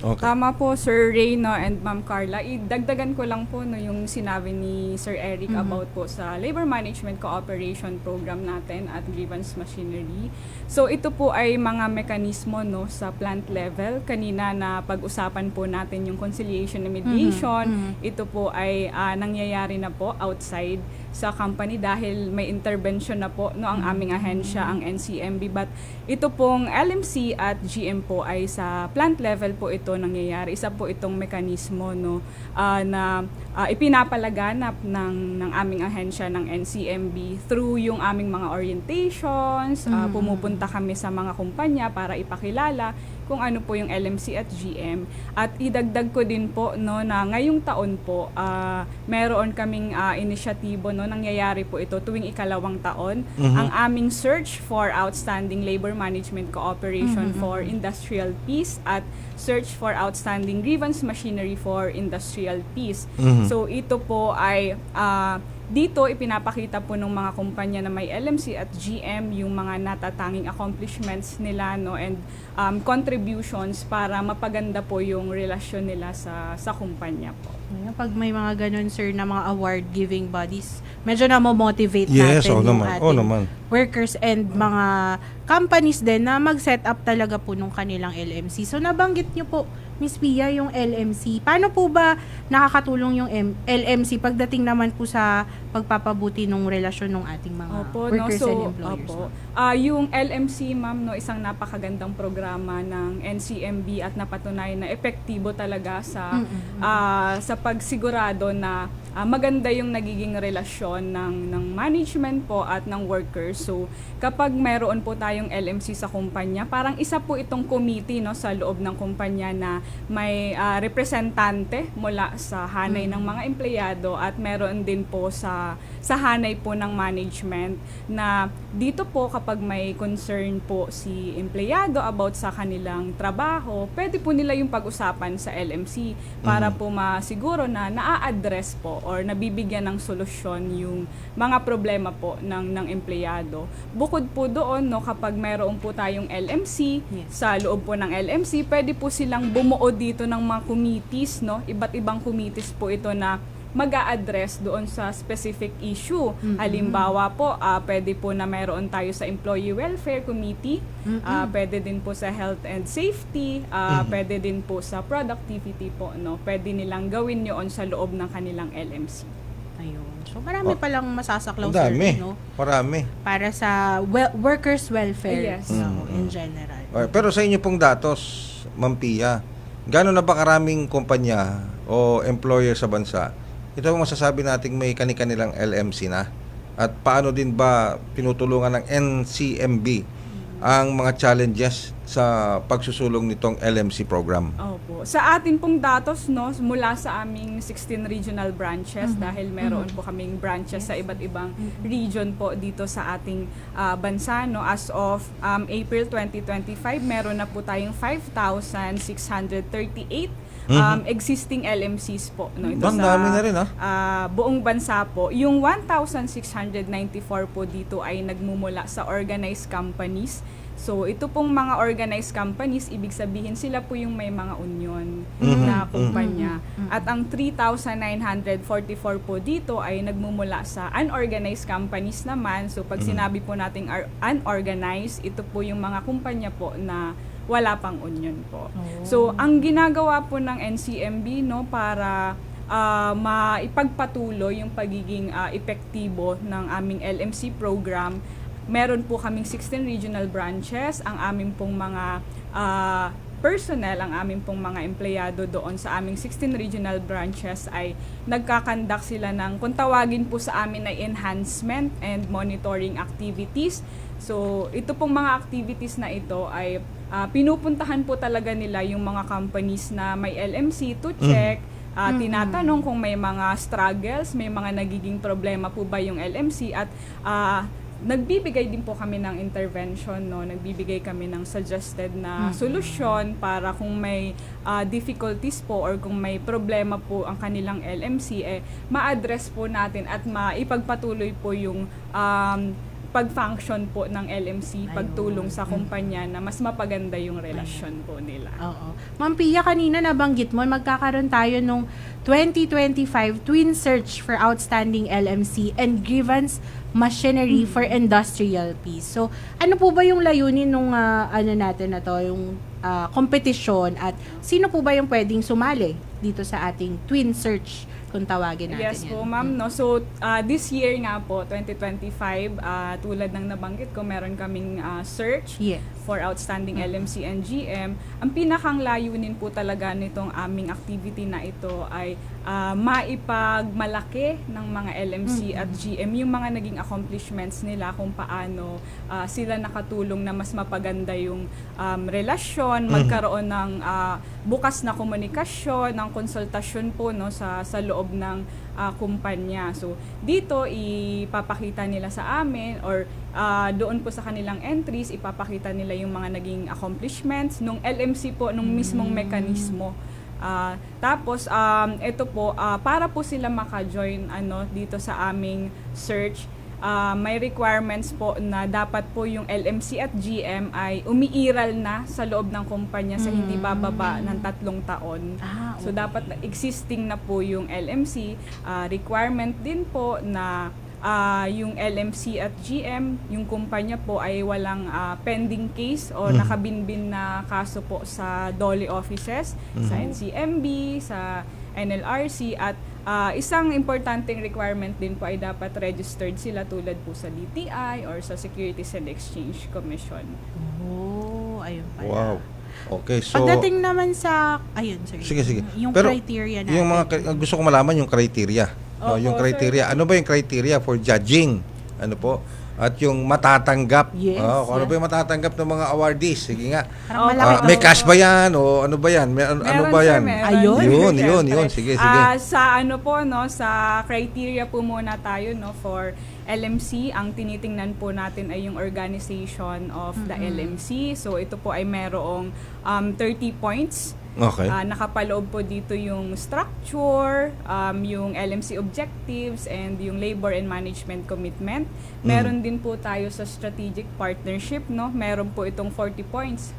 Okay. Tama po, Sir Ray, no, and Ma'am Carla. Idagdagan ko lang po yung sinabi ni Sir Eric about po sa Labor Management Cooperation Program natin at grievance machinery. So ito po ay mga mekanismo, no, sa plant level. Kanina na pag-usapan po natin yung conciliation and mediation. Ito po ay nangyayari na po outside sa company dahil may intervention na po, no, ang aming ahensya, ang NCMB. But ito pong LMC at GM po ay sa plant level po ito nangyayari. Isa po itong mekanismo, no, na ipinapalaganap ng aming ahensya ng NCMB through yung aming mga orientations. Pumupunta kami sa mga kumpanya para ipakilala kung ano po yung LMC at GM. At idagdag ko din po, no, na ngayong taon po meron kaming inisyatibo, no, nangyayari po ito tuwing ikalawang taon. Ang aming search for outstanding labor management cooperation for industrial peace at search for outstanding grievance machinery for industrial peace. So ito po ay dito ipinapakita po ng mga kumpanya na may LMC at GM yung mga natatanging accomplishments nila, no, and contributions para mapaganda po yung relasyon nila sa kumpanya po. Pag may mga ganun, sir, na mga award-giving bodies, medyo na-motivate natin yung ating workers and mga companies din na mag-set up talaga po nung kanilang LMC. So, nabanggit nyo po, Miss Pia, yung LMC. Paano po ba nakakatulong yung LMC pagdating naman po sa pagpapabuti ng relasyon ng ating mga workers and employers? Yung LMC, ma'am, no, isang napakagandang programa ng NCMB at napatunayan na epektibo talaga sa pagsigurado na maganda yung nagiging relasyon ng management po at ng workers. So, kapag mayroon po tayong LMC sa kumpanya, parang isa po itong committee, no, sa loob ng kumpanya na may representante mula sa hanay ng mga empleyado at meron din po sa hanay po ng management na dito po kapag may concern po si empleyado about sa kanilang trabaho, pwede po nila yung pag-usapan sa LMC para po masiguro na naa-address po or nabibigyan ng solusyon yung mga problema po ng empleyado. Bukod po doon, no, kapag mayroon po tayong LMC, sa loob po ng LMC, pwede po silang bumuo dito ng mga committees, no? Iba't ibang committees po ito na mag-a-address doon sa specific issue. Halimbawa po, pwede po na mayroon tayo sa Employee Welfare Committee, pwede din po sa Health and Safety, pwede din po sa Productivity po, no? Pwede nilang gawin yun sa loob ng kanilang LMC. Ayun. So marami palang masasaklaw, Ang dami. sir, no? Marami. Para sa workers' welfare, Yes. no, in general. Pero sa inyo pong datos, Ma'am Pia, gano'n na ba karaming kumpanya o employer sa bansa ito ang masasabi nating may kani-kanilang LMC na? At paano din ba tinutulungan ng NCMB ang mga challenges sa pagsusulong nitong LMC program? Opo. Sa atin pong datos, no, mula sa aming 16 regional branches, dahil meron po kaming branches sa iba't ibang region po dito sa ating bansa, no, as of April 2025, meron na po tayong 5,638 existing LMCs po, no, ito Ang sa dami na rin, buong bansa po. Yung 1,694 po dito ay nagmumula sa organized companies. So, ito pong mga organized companies, ibig sabihin sila po yung may mga union na kumpanya. At ang 3,944 po dito ay nagmumula sa unorganized companies naman. So, pag sinabi po nating unorganized, ito po yung mga kumpanya po na wala pang union po. So, ang ginagawa po ng NCMB, no, para maipagpatuloy yung pagiging epektibo ng aming LMC program, meron po kaming 16 regional branches. Ang aming pong mga personnel, ang aming pong mga empleyado doon sa aming 16 regional branches ay nagkakandak sila ng, kung tawagin po sa amin ay enhancement and monitoring activities. So, ito pong mga activities na ito ay pinupuntahan po talaga nila yung mga companies na may LMC to check, tinatanong kung may mga struggles, may mga nagiging problema po ba yung LMC, at nagbibigay din po kami ng intervention, no? Nagbibigay kami ng suggested na solusyon para kung may difficulties po or kung may problema po ang kanilang LMC, ma-address po natin at maipagpatuloy po yung pag-function po ng LMC, pagtulong sa kumpanya na mas mapaganda yung relasyon po nila. Oo. Ma'am Pia, kanina nabanggit mo, magkakaroon tayo nung 2025 Twin Search for Outstanding LMC and Grievance Machinery for Industrial Peace. So, ano po ba yung layunin nung natin na to, yung kompetisyon, at sino po ba yung pwedeng sumali dito sa ating Twin Search, kung tawagin natin? Yes po, ma'am. No? So, this year nga po, 2025, tulad ng nabanggit ko, meron kaming search for outstanding LMC and GM. Ang pinakang layunin po talaga nitong aming activity na ito ay maipagmalaki ng mga LMC at GM yung mga naging accomplishments nila, kung paano sila nakatulong na mas mapaganda yung relasyon, magkaroon ng bukas na komunikasyon, ng konsultasyon po, no, sa loob ng kumpanya. So, dito ipapakita nila sa amin, or doon po sa kanilang entries, ipapakita nila yung mga naging accomplishments nung LMC po, nung mismong mekanismo. Tapos, ito po, para po sila maka-join dito sa aming search, may requirements po na dapat po yung LMC at GM ay umiiral na sa loob ng kumpanya sa hindi bababa ng 3 taon. So, dapat existing na po yung LMC. Requirement din po na yung LMC at GM, yung kumpanya po ay walang pending case o nakabinbin na kaso po sa DOLE offices, sa NCMB, sa NLRC, at isang importanteng requirement din po ay dapat registered sila tulad po sa DTI or sa Securities and Exchange Commission. Oh, ayun pala. Wow. Okay, so pagdating naman sa sorry. Sige. Yung Pero, criteria natin. yung gusto ko malaman yung criteria. No, yung criteria. Ano ba yung criteria for judging? Ano po? At yung matatanggap. Kung ano ba yung matatanggap ng mga awardees? Sige nga. May cash ba yan? O ano ba yan? Ano ba yan? Yun. Sige. Sa sa criteria po muna tayo, no, for LMC, ang tinitingnan po natin ay yung organization of the LMC. So, ito po ay merong 30 points Okay. Nakapaloob po dito yung structure, yung LMC objectives, and yung labor and management commitment. Meron din po tayo sa strategic partnership, no? Meron po itong 40 points.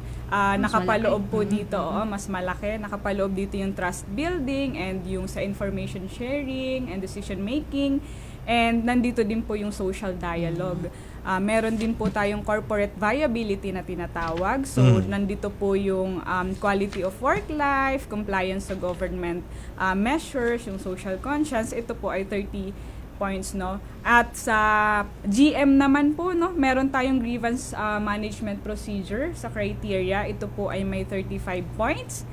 Nakapaloob po dito, mas malaki. Nakapaloob dito yung trust building and yung sa information sharing and decision making. And nandito din po yung social dialogue. Meron din po tayong corporate viability na tinatawag. So, nandito po yung quality of work life, compliance sa government measures, yung social conscience. Ito po ay 30 points, no? At sa GM naman po, no, meron tayong grievance management procedure sa criteria. Ito po ay may 35 points.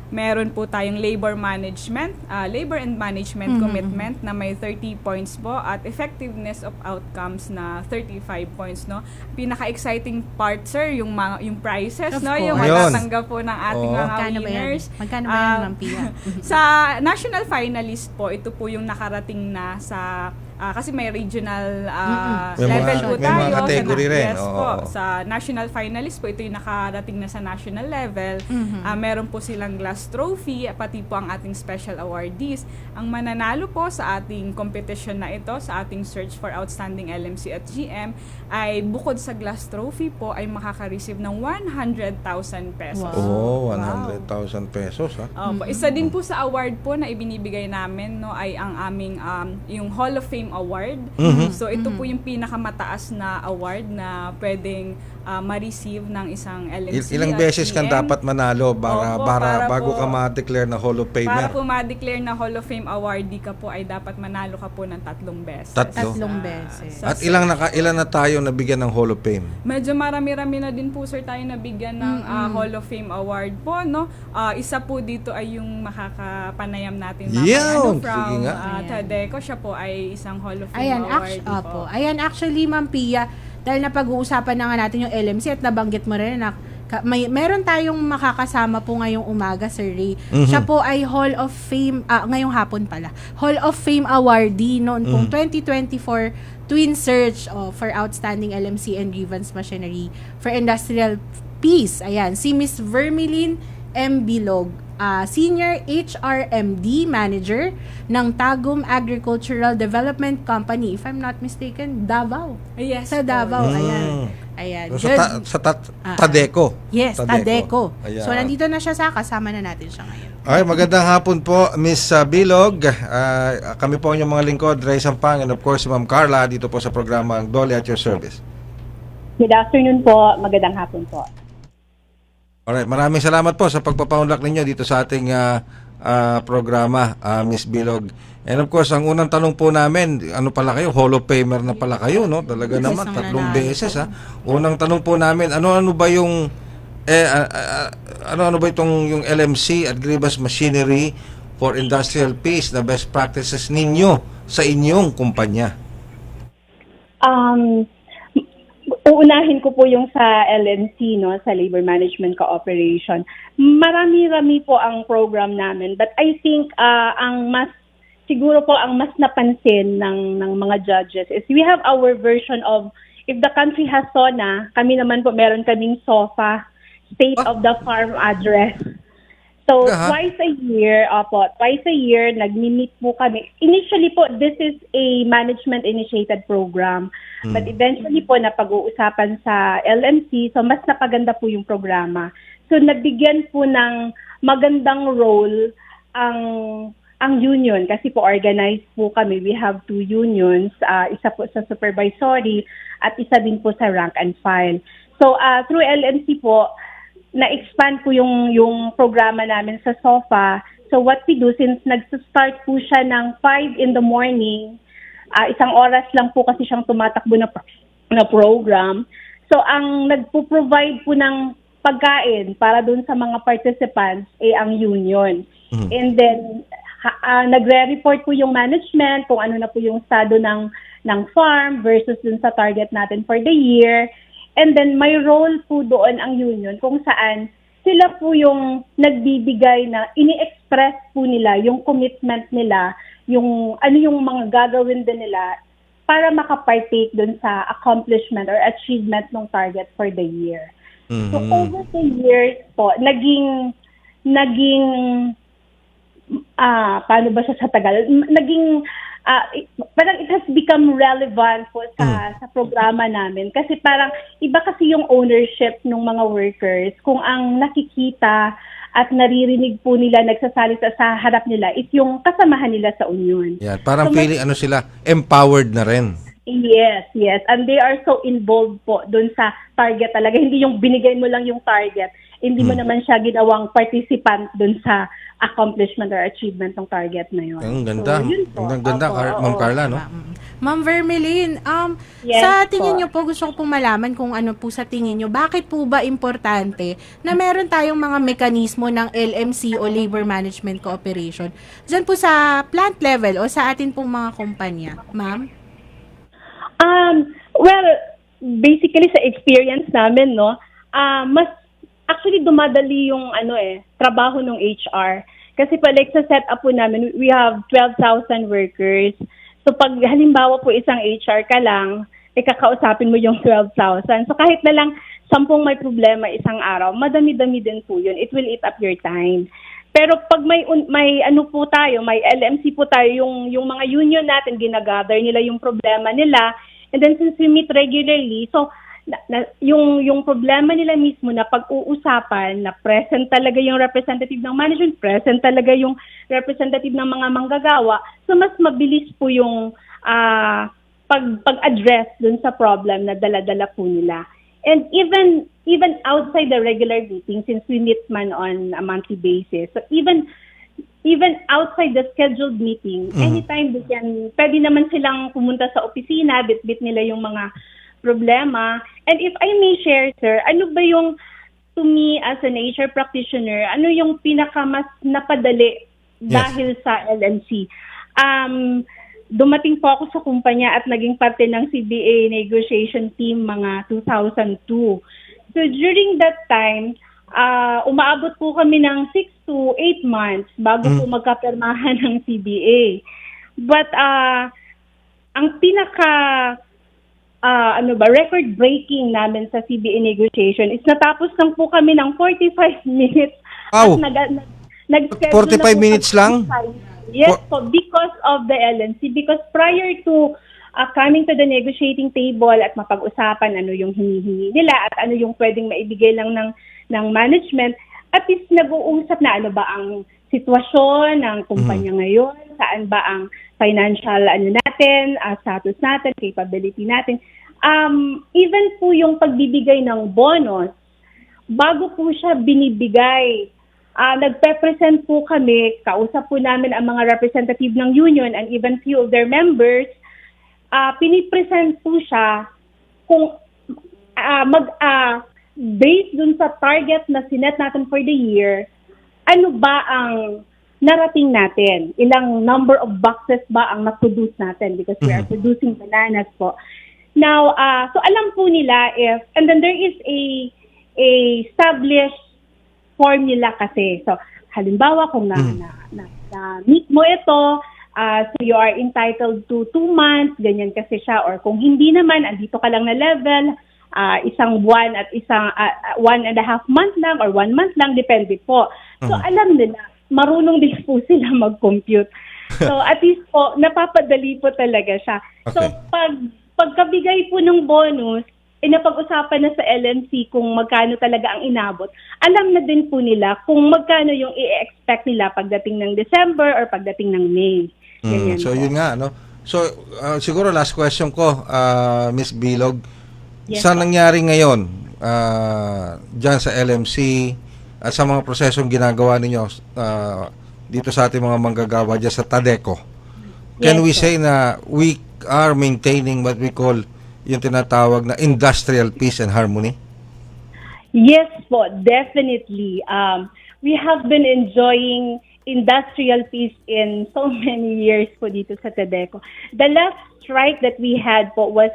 Meron po tayong labor management, labor and management commitment na may 30 points po, at effectiveness of outcomes na 35 points, no. Pinaka-exciting part, sir, yung prizes, Of no, course. yung matatanggap po ng ating mga winners. Magkano ba yan, Ma'am Pia? Sa national finalist po, ito po yung nakarating na sa kasi may regional level po may tayo. mga category rin. Yes po. Sa national finalist po, ito yung nakarating na sa national level. Meron po silang glass trophy, pati po ang ating special awardees. Ang mananalo po sa ating competition na ito, sa ating search for outstanding LMC at GM, ay bukod sa glass trophy po, ay makaka-receive ng 100,000 pesos. Oh, 100,000 pesos, ha? Isa din po sa award po na ibinibigay namin, no, ay ang aming yung Hall of Fame Award. So ito po yung pinakamataas na award na pwedeng ma-receive ng isang LMC. Ilang at beses kang GM. dapat manalo para bago ka ma-declare na Hall of Famer? Para po ma-declare na Hall of Fame awardee ka po, ay dapat manalo ka po ng 3 beses. Tatlong beses. At ilan na tayo nabigyan ng Hall of Fame? Medyo marami-rami na din po, sir, tayo nabigyan ng Hall of Fame award po, no. Isa po dito ay yung makakapanayam natin Yun! from Sige nga. Tadeco. Siya po ay isang Hall of Fame awardee po. Ayan, actually, Ma'am Pia, dahil napag-uusapan na nga natin yung LMC at nabanggit mo rin na meron tayong makakasama po ngayong umaga, Sir Ray. Siya po ay Hall of Fame, ngayong hapon pala, Hall of Fame awardee noon pong 2024 Twin Search for Outstanding LMC and Grievance Machinery for Industrial Peace. Ayan, si Miss Vermeline M. Bilog, Senior HRMD Manager ng Tagum Agricultural Development Company, if I'm not mistaken, Davao. Yes. Sa Davao, ayan. Sa Tadeco. Yes, Tadeco. Ayan. So, nandito na siya kasama na natin siya ngayon. Okay, magandang hapon po, Miss Bilog. Kami po ang inyong mga lingkod, Ray Sampang, and of course, Ma'am Carla, dito po sa programa Dole at your service. Good afternoon po, magandang hapon po. Alright, maraming salamat po sa pagpapaunlak ninyo dito sa ating programa, Miss Bilog. And of course, ang unang tanong po namin, ano pala kayo? Hall of Famer na pala kayo, no? Talaga naman, 3 beses, ha? Unang tanong po namin, ano ba yung ano ba itong yung LMC at Grievance Machinery for Industrial Peace na best practices ninyo sa inyong kumpanya? Uunahin ko po yung sa LMC, no, sa Labor Management Cooperation. Marami-rami po ang program namin, but I think siguro po ang mas napansin ng mga judges is we have our version of, if the country has SONA, kami naman po meron kaming SOFA, State of the Farm Address. So, twice a year, nag-meet po kami. Initially po, this is a management-initiated program. But eventually po, napag-uusapan sa LMC, so mas napaganda po yung programa. So, nabigyan po ng magandang role ang union, kasi po organized po kami. We have 2 unions, isa po sa supervisory at isa din po sa rank and file. So, through LMC po, na-expand po yung programa namin sa SOFA. So what we do, since nag-start po siya ng 5 in the morning, isang oras lang po kasi siyang tumatakbo na program. So ang nagpo-provide po ng pagkain para dun sa mga participants ay ang union. And then nagre-report po yung management kung ano na po yung estado ng farm versus dun sa target natin for the year. And then may role po doon ang union kung saan sila po yung nagbibigay na ini-express po nila yung commitment nila, yung ano yung mga gagawin din nila para makapartake doon sa accomplishment or achievement ng target for the year. So over the years po, naging naging paano ba siya sa tagal? Naging parang it has become relevant po sa programa namin kasi parang iba kasi yung ownership ng mga workers kung ang nakikita at naririnig po nila nagsasalita sa harap nila is yung kasamahan nila sa union. Yan, parang So, feeling sila empowered na rin. Yes. And they are so involved po dun sa target talaga. Hindi yung binigay mo lang yung target. Hindi mo naman siya ginawang participant dun sa accomplishment or achievement ng target na yun. Ang ganda. So, yun po. Ang ganda, Ma'am Carla, no? Ma'am Vermeline, Yes sa tingin po. niyo po, gusto ko pong malaman kung ano po sa tingin niyo, bakit po ba importante na meron tayong mga mekanismo ng LMC o Labor Management Cooperation dyan po sa plant level o sa atin pong mga kumpanya? Ma'am? Well, basically sa experience namin, no, mas actually dumadali yung trabaho ng HR. Kasi pa like sa setup po namin, we have 12,000 workers. So pag halimbawa po isang HR ka lang, kakausapin mo yung 12,000. So kahit na lang 10 may problema isang araw, madami-dami din po yun. It will eat up your time. Pero pag may ano po tayo, may LMC po tayo, yung mga union natin, ginagather nila yung problema nila. And then since we meet regularly, so yung problema nila mismo na pag-uusapan, na present talaga yung representative ng management, present talaga yung representative ng mga manggagawa, so mas mabilis po yung pag-address dun sa problem na dala-dala po nila. And even outside the regular meeting, since we meet man on a monthly basis, so even outside the scheduled meeting, anytime pwede naman silang pumunta sa opisina, bit-bit nila yung mga problema. And if I may share, sir, ano ba yung, to me as an HR practitioner, ano yung pinakamas napadali dahil sa LMC? Dumating po ako sa kumpanya at naging parte ng CBA negotiation team mga 2002. So during that time, umaabot po kami ng 6 to 8 months bago po magkapirmahan ng CBA. But ang pinaka record-breaking namin sa CBA negotiation is natapos lang po kami ng 45 minutes. Wow. At nag-schedule 45 na po minutes kami lang? Yes, so because of the LNC, because prior to coming to the negotiating table at mapag-usapan ano yung hinihingi nila at ano yung pwedeng maibigay lang ng management, at least nag-uusap na ano ba ang sitwasyon ng kumpanya ngayon, saan ba ang financial natin, status natin, capability natin. Even po yung pagbibigay ng bonus, bago po siya binibigay, nagpe-present po kami, kausap po namin ang mga representative ng union and even few of their members, pinipresent po siya kung based dun sa target na sinet natin for the year, ano ba ang narating natin? Ilang number of boxes ba ang na-produce natin? Because we are producing bananas po. Now, so alam po nila and then there is a established formula kasi. So, halimbawa kung na-meet mo ito, so you are entitled to 2 months, ganyan kasi siya. Or kung hindi naman, andito ka lang na level, isang buwan at isang 1.5 month lang or 1 month lang, depende po. So, alam nila, marunong din po sila mag-compute. So, at least po, napapadali po talaga siya. Okay. So, pagkabigay po ng bonus, napag-usapan na sa LNC kung magkano talaga ang inabot. Alam na din po nila kung magkano yung i-expect nila pagdating ng December or pagdating ng May. So, yun nga, no? So, siguro last question ko, Miss Bilog. Yes, Saan nangyari ngayon dyan sa LMC at sa mga prosesong ginagawa ninyo dito sa ating mga manggagawa dyan sa TADECO? Can we say na we are maintaining what we call yung tinatawag na industrial peace and harmony? Yes po, definitely. We have been enjoying industrial peace in so many years po dito sa TADECO. The last strike that we had po was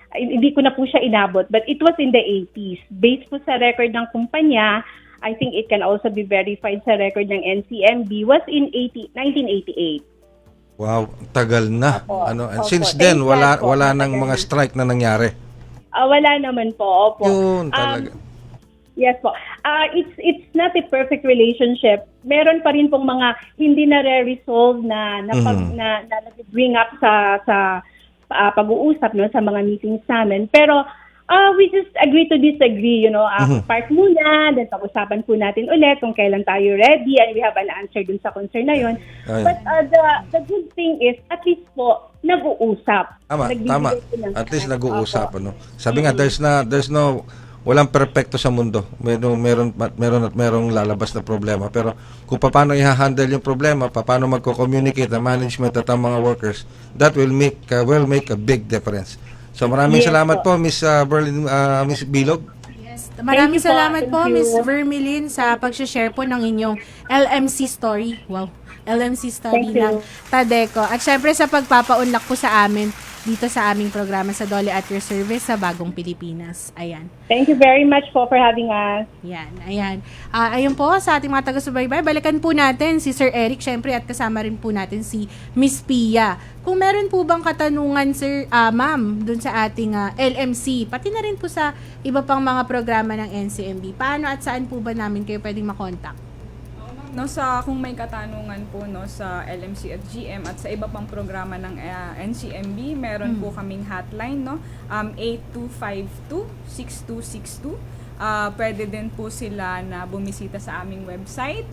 hindi ko na po siya inabot, but it was in the 80s. Based po sa record ng kumpanya, I think it can also be verified sa record ng NCMB, was in 1988. Wow, tagal na. And since Opo. then, Thank God wala po, nang matagal mga na. strike na nangyari. Wala naman po, opo. Yun talaga. Yes po. It's not a perfect relationship. Meron pa rin pong mga hindi na re-resolve na bring up sa pag-uusap no sa mga meetings namin. Pero we just agree to disagree, part muna, then pag-usapan po natin ulit kung kailan tayo ready and we have an answer dun sa concern na yun. But the good thing is, at least po, nag-uusap. Tama. At least nag-uusap. Sabi nga, walang perpekto sa mundo. Merong lalabas na problema. Pero kung paano i-handle yung problema, paano magko-communicate ang management at ang mga workers, that will make a big difference. So maraming salamat po, Miss Miss Bilog. Yes. Maraming salamat po, Miss Vermilin, sa pag-share po ng inyong LMC story. Wow. LMC story ng Tadeco. At syempre sa pagpapa-unlock po sa amin dito sa aming programa sa Dole at Your Service sa Bagong Pilipinas. Ayan. Thank you very much po for having us. Ayan. Ayun po sa ating mga taga-subaybay. Balikan po natin si Sir Eric syempre at kasama rin po natin si Miss Pia. Kung meron po bang katanungan, Sir, Ma'am, dun sa ating LMC, pati na rin po sa iba pang mga programa ng NCMB, paano at saan po ba namin kayo pwedeng makontak? Kung may katanungan po sa LMC at GM at sa iba pang programa ng NCMB, meron po kaming hotline 8252-6262. Pwede din po sila na bumisita sa aming website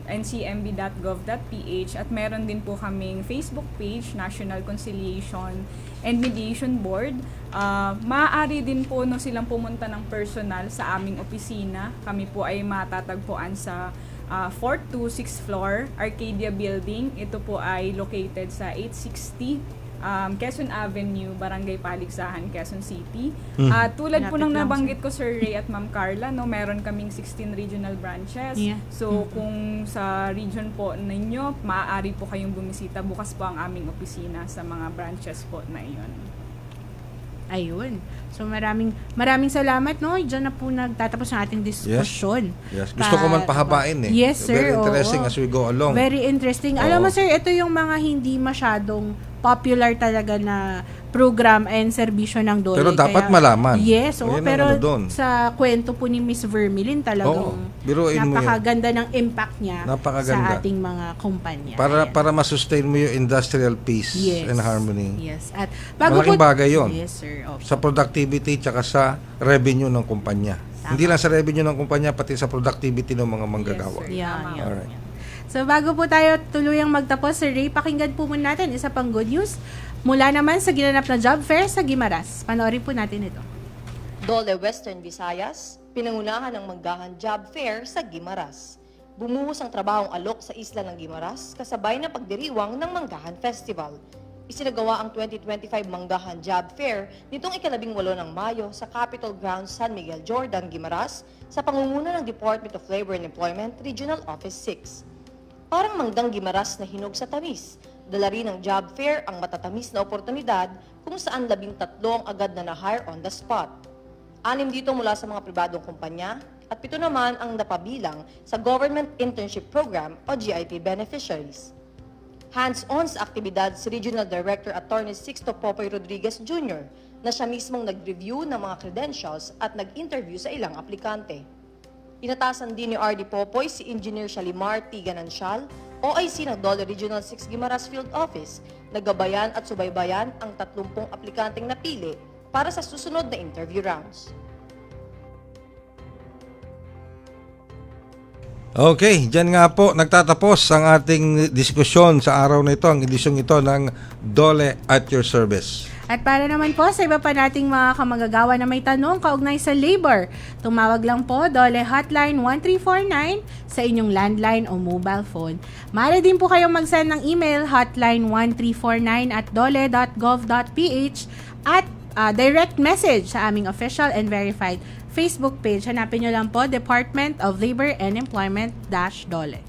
ncmb.gov.ph at meron din po kaming Facebook page, National Conciliation and Mediation Board. Maaari din po silang pumunta ng personal sa aming opisina. Kami po ay matatagpuan sa 4th to 6th floor, Arcadia Building. Ito po ay located sa 860 Quezon Avenue, Barangay Paligsahan, Quezon City. Tulad po ng nabanggit ko, Sir Ray at Ma'am Carla, meron kaming 16 regional branches. So kung sa region po ninyo, maaari po kayong bumisita. Bukas po ang aming opisina sa mga branches po na iyon. Ayun. So maraming salamat Diyan na po nagtatapos ang ating diskusyon. Yes. Gusto ko man pahabain Yes, sir. Very interesting as we go along. Very interesting. Alam mo, sir, ito yung mga hindi masyadong popular talaga na program and serbisyo ng Dole. Pero dapat malaman. Yes, pero sa kwento po ni Miss Vermilin talagang napakaganda ng impact niya sa ating mga kumpanya. Para masustain mo yung industrial peace and harmony. Yes. At malaking bagay yun. Yes, sir. Sa productivity tsaka sa revenue ng kumpanya. Hindi lang sa revenue ng kumpanya, pati sa productivity ng mga manggagawa. Alright. So bago po tayo tuluyang magtapos, Sir Ray, pakinggan po muna natin isa pang good news mula naman sa ginanap na job fair sa Guimaras. Panoorin po natin ito. Dole Western Visayas, pinangunahan ng Manggahan Job Fair sa Guimaras. Bumuhos ang trabahong alok sa isla ng Guimaras kasabay ng pagdiriwang ng Manggahan Festival. Isinagawa ang 2025 Manggahan Job Fair nitong 18 ng Mayo sa Capitol Grounds San Miguel Jordan, Guimaras sa pangunguna ng Department of Labor and Employment Regional Office 6. Parang manggang Guimaras na hinog sa tamis, dala rin ng job fair ang matatamis na oportunidad kung saan 13 ang agad na na-hire on the spot. 6 dito mula sa mga pribadong kumpanya at 7 naman ang napabilang sa Government Internship Program o GIP beneficiaries. Hands-on sa aktibidad si Regional Director Attorney Sixto Popoy Rodriguez Jr. na siya mismong nag-review ng mga credentials at nag-interview sa ilang aplikante. Inatasan din ni RD Popoy si Engineer Shalimar T. Ganancial, OIC ng Dole Regional 6 Guimaras Field Office, nagabayan at subaybayan ang 30 aplikanteng napili para sa susunod na interview rounds. Okay, dyan nga po nagtatapos ang ating diskusyon sa araw na ito, ang edisyong ito ng Dole at Your Service. At para naman po sa iba pa nating mga kamagagawa na may tanong kaugnay sa labor, tumawag lang po Dole Hotline 1349 sa inyong landline o mobile phone. Maaari din po kayong mag-send ng email hotline1349@dole.gov.ph at direct message sa aming official and verified Facebook page. Hanapin nyo lang po Department of Labor and Employment -Dole.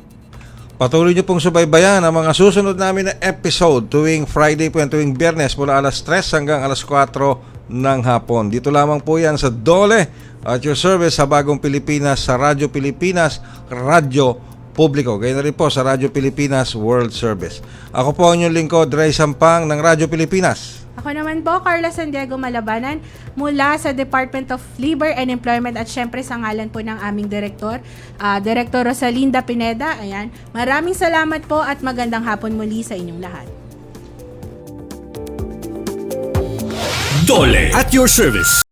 Patuloy niyo pong subaybayan ang mga susunod namin na episode tuwing Friday po yan, tuwing Biyernes mula alas 3 hanggang alas 4 ng hapon. Dito lamang po yan sa Dole at Your Service sa Bagong Pilipinas, sa Radyo Pilipinas, Radyo Publiko. Gaya na rin po sa Radyo Pilipinas World Service. Ako po ang inyong lingkod, Ray Sampang ng Radyo Pilipinas. Ako naman po, Carla San Diego Malabanan, mula sa Department of Labor and Employment at syempre sa ngalan po ng aming Direktor, Director Rosalinda Pineda. Ayan. Maraming salamat po at magandang hapon muli sa inyong lahat. Dole at your service.